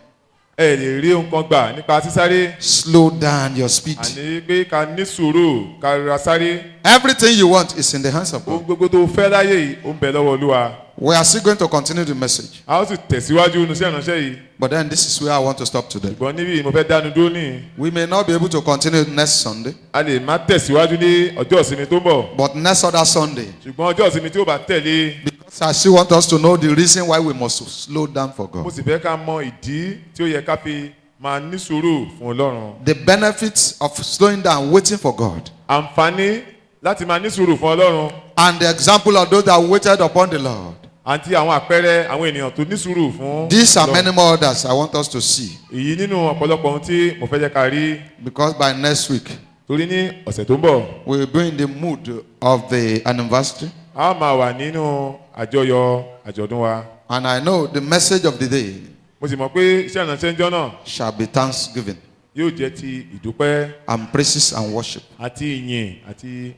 Ẹ lè rí ohun kan gbà nípa sísáré. Slow down your speed. Àní pé ká ní sùúrù ká ra sáré. Everything you want is in the hands of Ohun God. gbogbo tó fẹ́ láyé yìí ó ń bẹ lọ́wọ́ Olúwa. We are still going to continue the message. A ó sì tẹ̀síwájú nínú iṣẹ́ ìránṣẹ́ yìí. But then this is where I want to stop today. Ṣùgbọ́n níbí mo fẹ́ dánu dúró ní. We may not be able to continue next Sunday, A lè má tẹ̀síwájú ní ọjọ́ ìsinmi tó ń bọ̀. but next other Sunday, Ṣùgbọ́n ọjọ́ ìsinmi tí ó bá tẹ̀lé. because I still want us to know the reason why we must slow down for Mo God. sì fẹ́ ká mọ ìdí tí ó yẹ ká fi máa ní sùúrù fún Ọlọ́run. The benefits of slowing down, waiting for God, Àǹfààní láti máa ní sùúrù fún Ọlọ́run. and the example of those that waited upon the Lord. Àti àwọn àpẹẹrẹ àwọn ènìyàn tó ní sùúrù fún. These are Ọlọ́run. many more others I want us to see, Èyí nínú ọ̀pọ̀lọpọ̀ ohun tí mo fẹ́ jẹ́ ká rí. because by next week, Torí ní ọ̀sẹ̀ tó ń bọ̀, we will be in the mood of the anniversary. a máa wà nínú àjọyọ̀ àjọ̀dún wa. And I know the message of the day Mo sì mọ̀ pé iṣẹ́ ìránṣẹ́ ńjọ́ náà shall be thanksgiving yóò jẹ́ ti ìdúpẹ́ and praises and worship. àti ìyìn àti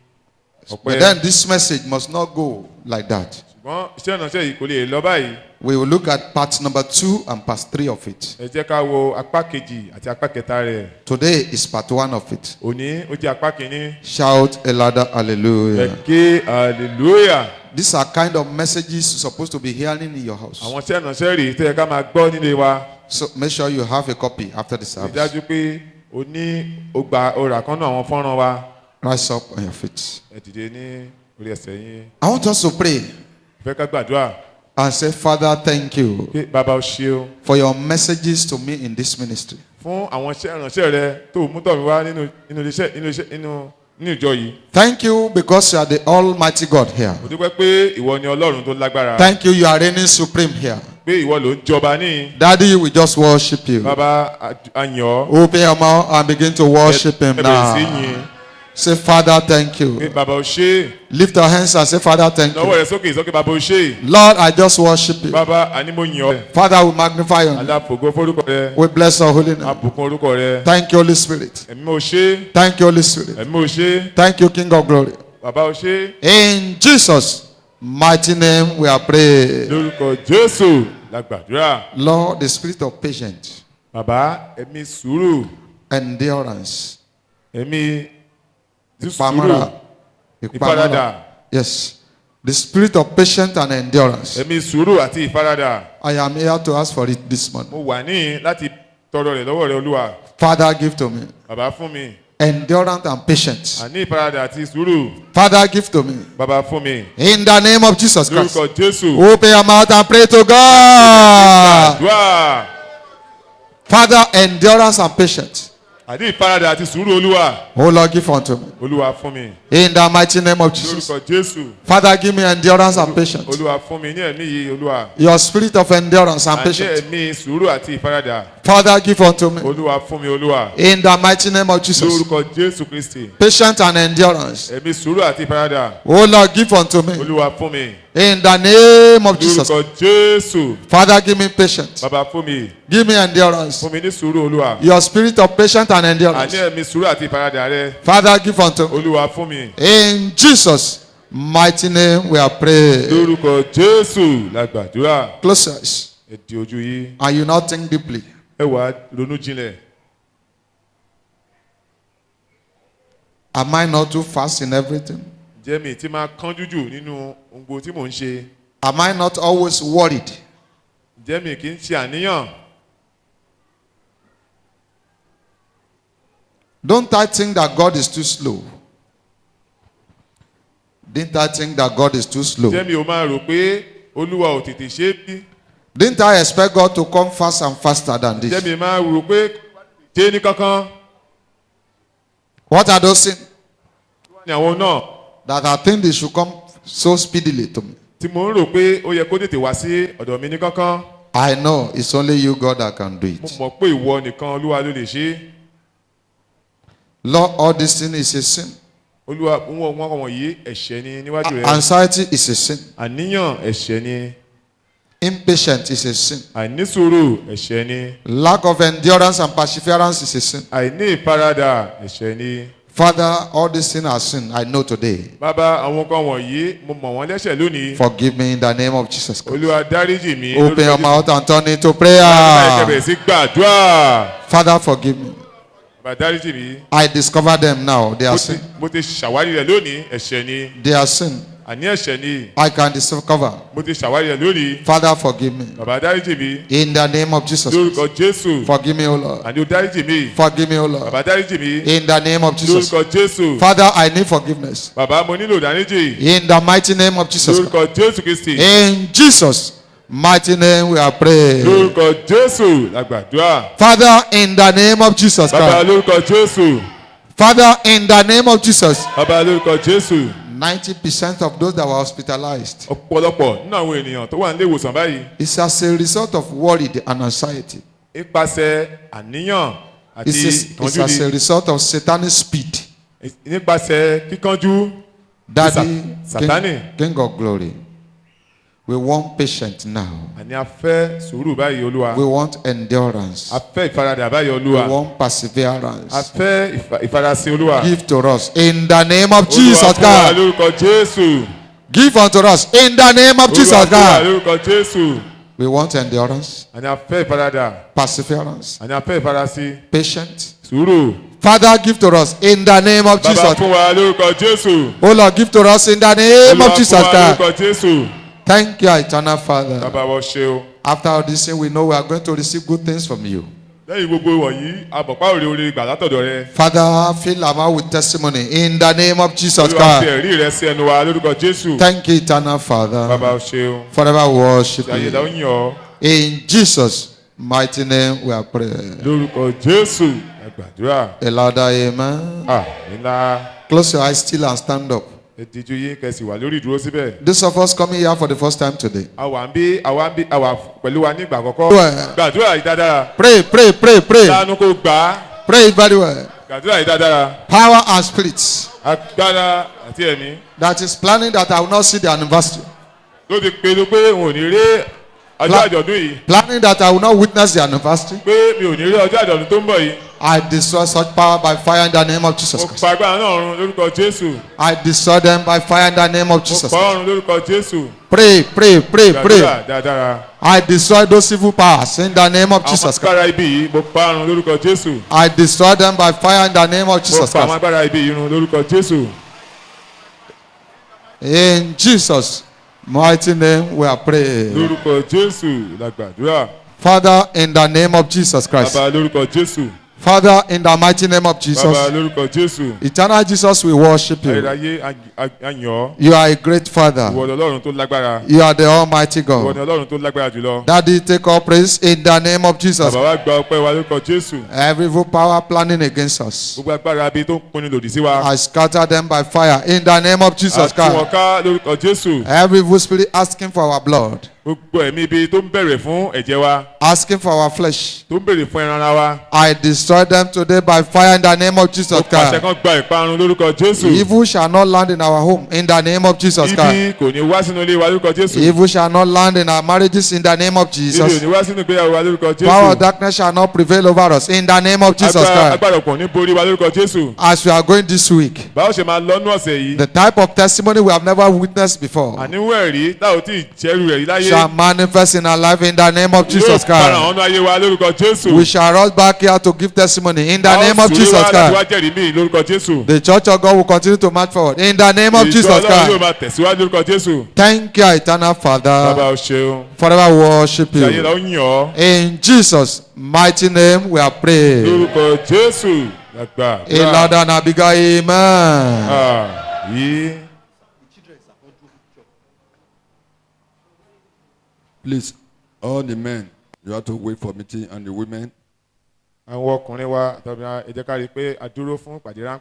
But ọpẹ́. then this message must not go like that. Ṣùgbọ́n iṣẹ́ ìránṣẹ́ yìí kò lè lọ báyìí. We will look at part number 2 and part 3 of it. Ẹ jẹ́ ká wo apá kejì àti apá kẹta rẹ̀. Today is part 1 of it. Òní ó jẹ́ apá kìíní. Shout a louder Ẹ hallelujah. ké hallelujah. These are kind of messages you're supposed to be hearing in your house. Àwọn iṣẹ́ ìránṣẹ́ rèé tó yẹ ká máa gbọ́ nílé wa. So make sure you have a copy after the Rí service. dájú pé o ní o gba ọ̀rà kan náà àwọn fọ́nrán wa. Rise up on your feet. Ẹ dìde ní orí ẹsẹ̀ yín. I want us to pray Fẹ́ ká gbàdúrà and say, Father, thank you pé bàbá o ṣeun for your messages to me in this ministry. fún àwọn iṣẹ́ ìránṣẹ́ rẹ tó mú tọ̀ mí wá nínú ìjọ yìí. Thank you because you are the Almighty God here. Mo dúpẹ́ pé ìwọ ni Ọlọ́run tó lágbára. Thank you, you are reigning supreme here. Pé ìwọ ló ń jọba ní. Daddy, we just worship you. Bàbá àyàn ọ́. Open your mouth and begin to worship Him Ẹ bẹ̀rẹ̀ sí now. yìn. Say, Father, thank Pé you. bàbá o ṣe. Lift your hands and say, Father, thank Lọ́wọ́ you. rẹ sókè sókè bàbá o ṣe. Lord, I just worship you. Bàbá àní mo yìn ọ́. Father, we magnify you. Aláfògo fórúkọ rẹ. We bless your holy name. Abùkún orúkọ rẹ. Thank you, Holy Spirit. Ẹ̀mí mo ṣe. Thank you, Holy Spirit. Ẹ̀mí mo ṣe. Thank you, King of Glory. Bàbá o ṣe. In Jesus' mighty name, we are praying. Lórúkọ Jésù la gbàdúrà. Lord, the spirit of patience, Bàbá ẹ̀mí sùúrù. endurance. ẹ̀mí tí sùúrù Ìpamọ́ra. ìfaradà Yes. The spirit of patience and endurance. ẹ̀mí sùúrù àti ìfaradà. I am here to ask for it this morning. mo wà níhìn láti tọrọ rẹ̀ lọ́wọ́ rẹ̀ olúwa. Father, give to me bàbá fún mi endurance and patience. àní ìfaradà àti sùúrù. Father, give to me bàbá fún mi in the name of Jesus Christ. lórúkọ jésù. Open your mouth and pray to God. àdúrà Father, endurance and patience. àní ìfaradà àti sùúrù olúwa. Oh Lord, give unto me olúwa fún mi in the mighty name of Jesus. lórúkọ jésù. Father, give me endurance and patience. olúwa fún mi ní ẹ̀mí yìí olúwa. Your spirit of endurance and àní patience. ẹ̀mí sùúrù àti ìfaradà. Father, give unto me olúwa fún mi olúwa. in the mighty name of Jesus. lórúkọ jésù kristi. Patience and endurance. ẹ̀mí sùúrù àti ìfaradà. Oh Lord, give unto me olúwa fún mi in the name of Jesus. lórúkọ jésù. Father, give me patience. bàbá fún mi Give me endurance. fún mi ní sùúrù olúwa. Your spirit of patience and àní endurance. ẹ̀mí sùúrù àti ìfaradà rẹ. Father, give unto me. olúwa fún mi In Jesus' mighty name we are praying. lórúkọ jésù la gbàdúrà. Close your eyes. ẹ di ojú yìí And you not think deeply. ẹ wá ronú jinlẹ̀. Am I not too fast in everything? jẹ́ mi tí máa kánjú jù nínú ohun gbogbo tí mò ń ṣe. Am I not always worried? jẹ́ mi kì í ṣe àníyàn. Don't I think that God is too slow? Didn't I think that God is too slow? jẹ́ mi ò máa rò pé olúwa ò tètè ṣe é bí. Didn't I expect God to come fast and faster than jẹ́ this? mi máa rò pé ṣé ní kankan What are those things ni àwọn náà that I think they should come so speedily to me? tí mo ń rò pé ó yẹ kó tètè wá sí ọ̀dọ̀ mi ní kankan. I know it's only you, God, that can do mo it. mọ̀ pé ìwọ nìkan olúwa ló lè ṣe é. Lord, all this thing is a sin. olúwa wọn wọ̀nyí ẹ̀ṣẹ̀ ni níwájú rẹ. Anxiety is a sin. àníyàn ẹ̀ṣẹ̀ ni. Impatience is a sin. àìnísùúrù ẹ̀ṣẹ̀ ni. Lack of endurance and perseverance is a sin. àìní ìfaradà ẹ̀ṣẹ̀ ni. Father, all these things are sin. I know today. bàbá àwọn kan wọ̀nyí mo mọ̀ wọ́n lẹ́ṣẹ̀ lónìí. Forgive me in the name of Jesus Christ. olúwa dáríjì mi. Open your mouth and turn it to bàbá prayer. ìkẹbẹ̀ sí gbàdúrà. Father, forgive me. bàbá dáríjì mi. I discover them now. They are sin. mo ti ṣàwárí rẹ̀ lónìí ẹ̀ṣẹ̀ ni. They are sin. àní ẹ̀ṣẹ̀ ni. I can discover. mo ti ṣàwárí rẹ̀ lónìí. Father, forgive me. bàbá dáríjì mi. In the name of Jesus Christ. lórúkọ jésù. Forgive me, O Lord. àní o dáríjì mi. Forgive me, O Lord. bàbá dáríjì mi. In the name of Jesus. lórúkọ jésù. Father, I need forgiveness. bàbá mo nílò dáríjì. In the mighty name of Jesus. lórúkọ jésù kristi. In Jesus' mighty name we are praying. lórúkọ jésù la gbàdúrà. Father, in the name of Jesus bàbá Christ. lórúkọ jésù. Father, in the name of Jesus. bàbá lórúkọ jésù. 90% of those that were hospitalized ọ̀pọ̀lọpọ̀ nínú àwọn ènìyàn tó wà nílé ìwòsàn báyìí. is as a result of worry and anxiety. nípasẹ̀ àníyàn àti It's ìkánjú as a ni. result of satanic speed. nípasẹ̀ kíkánjú. Daddy, Satani. King of glory, we want patience now. àní a fẹ́ sùúrù báyìí olúwa. We want endurance. a fẹ́ ìfaradà báyìí We olúwa. want a perseverance. fẹ́ ìfarasìn olúwa. Give to us in the name of olúwa Jesus fún wa Christ. lórúkọ jésù. Give unto us in the name of olúwa Jesus fún wa Christ. lórúkọ jésù. We want endurance, àní a fẹ́ ìfaradà. perseverance, àní a fẹ́ ìfarasìn. patience. sùúrù. Father, give to us in the name of bàbá Jesus. fún wa lórúkọ jésù. Oh Lord, give to us in the name olúwa of fún Jesus wa Christ. lórúkọ jésù. Thank you, eternal Father. bàbá wọ ṣe o. After all this thing, we know we are going to receive good things from you. lẹ́yìn gbogbo wọ̀nyí àbọ̀pá òrè orí gbà látọ̀dọ̀ rẹ. Father, fill our mouth with testimony in the name of Jesus olúwa fi Christ. ẹ̀rí rẹ sí ẹnu wa lórúkọ jésù. Thank you, eternal bàbá Father. wọ ṣe o. Forever worship àyè ló you. ń yàn ọ́. In Jesus' mighty name, we are praying. lórúkọ jésù ẹ gbàdúrà. A louder amen. ńlá. Close your eyes still and stand up. ẹ dijú yín kẹsì wà lórí ìdúró síbẹ̀. Those of us coming here for the first time today. àwa pẹ̀lú wa ní ìgbà àkọ́kọ́. Well. gbàdúrà yìí dáadáa. Pray, pray, pray, pray. lánàá kó gbà á. Pray it very well. gbàdúrà yìí dáadáa. Power and spirits agbára àti ẹ̀mí. that is planning that I will not see the anniversary. ló ti pinnu pé òun ò ní rí ọjọ́ àjọ̀dún yìí. Planning that I will not witness the anniversary. pé mi ò ní rí ọjọ́ àjọ̀dún tó ń bọ̀ yìí. I destroy such power by fire in the name of Jesus mo Christ. pa agbára náà run lórúkọ Jésù. I destroy them by fire in the name of mo Jesus pa Christ. ọrun lórúkọ Jésù. Pray, pray, pray, pray. Gbàdúrà dáadáa. I destroy those evil powers in the name of àwọn Jesus Christ. agbára ibi yìí mo pa ọrun lórúkọ Jésù. I destroy them by fire in the name of mo Jesus pa àwọn Christ. agbára ibi yìí run lórúkọ Jésù. In Jesus' mighty name we are praying. lórúkọ Jésù la gbàdúrà. Father, in the name of Jesus Christ. bàbá lórúkọ Jésù. Father, in the mighty name of bàbá Jesus. lórúkọ Jésù. Eternal Jesus, we worship you. ayérayé ayọ̀. You are a great Father. ìwọ ni Ọlọ́run tó lágbára. You are the Almighty ìwọ God. ni Ọlọ́run tó lágbára jùlọ. Daddy, take all praise in the name of Jesus. bàbá wa gba ọpẹ́ wa lórúkọ Jésù. Every evil power planning against us, gbogbo agbára bíi tó ń pinnu lòdì sí wa. I scatter them by fire in the name of Jesus àti wọn Christ. ká lórúkọ Jésù. Every evil spirit asking for our blood, gbogbo ẹ̀mí ibi tó ń bẹ̀rẹ̀ fún ẹ̀jẹ̀ wa. asking for our flesh, tó ń bèrè fún ẹran ara wa. I destroy them today by fire in the name of Jesus ó pàṣẹ Christ. kan gba ìparun lórúkọ Jésù. Evil shall not land in our home in the name of Jesus Christ. ibi kò ní wá sínú ilé wa lórúkọ Jésù. Evil shall not land in our marriages in the name of ibi ò Jesus. ní wá sínú ìgbéyàwó wa lórúkọ Power of Jésù. darkness shall not prevail over us in the name of Jesus Christ. agbára ọ̀pọ̀ ní borí wa lórúkọ Jésù. As we are going this week, báwo ṣe máa lọ́nú ọ̀sẹ̀ yìí. the type of testimony we have never witnessed before àníwọ̀ ẹ̀rí táwọn tí ì jẹ́rù rẹ̀ rí láyé. shall manifest in our life in the name of Jesus yóò fara Christ. hàn ọ́nú ayé wa lórúkọ Jésù. We shall rush back here to give testimony in the A ó name of sùúrù Jesus wá láti wá Christ. jẹ́rìí míì lórúkọ Jésù. The church of God will continue to march forward in the name of ìjọ Jesus Ọlọ́run yóò Christ. máa tẹ̀síwájú lórúkọ Jésù. Thank you, eternal bàbá Father. o ṣeun. Forever worship ìyáyé la you. ó yìn ọ́. In Jesus' mighty name we are praying. lórúkọ Jésù lágbà. A louder and a bigger amen. yìí. Please, all the men, you have to wait for meeting, and the women, àwọn ọkùnrin wa tàbí ẹ jẹ́ ká rí i pé a dúró fún ìpàdé ráńpẹ́.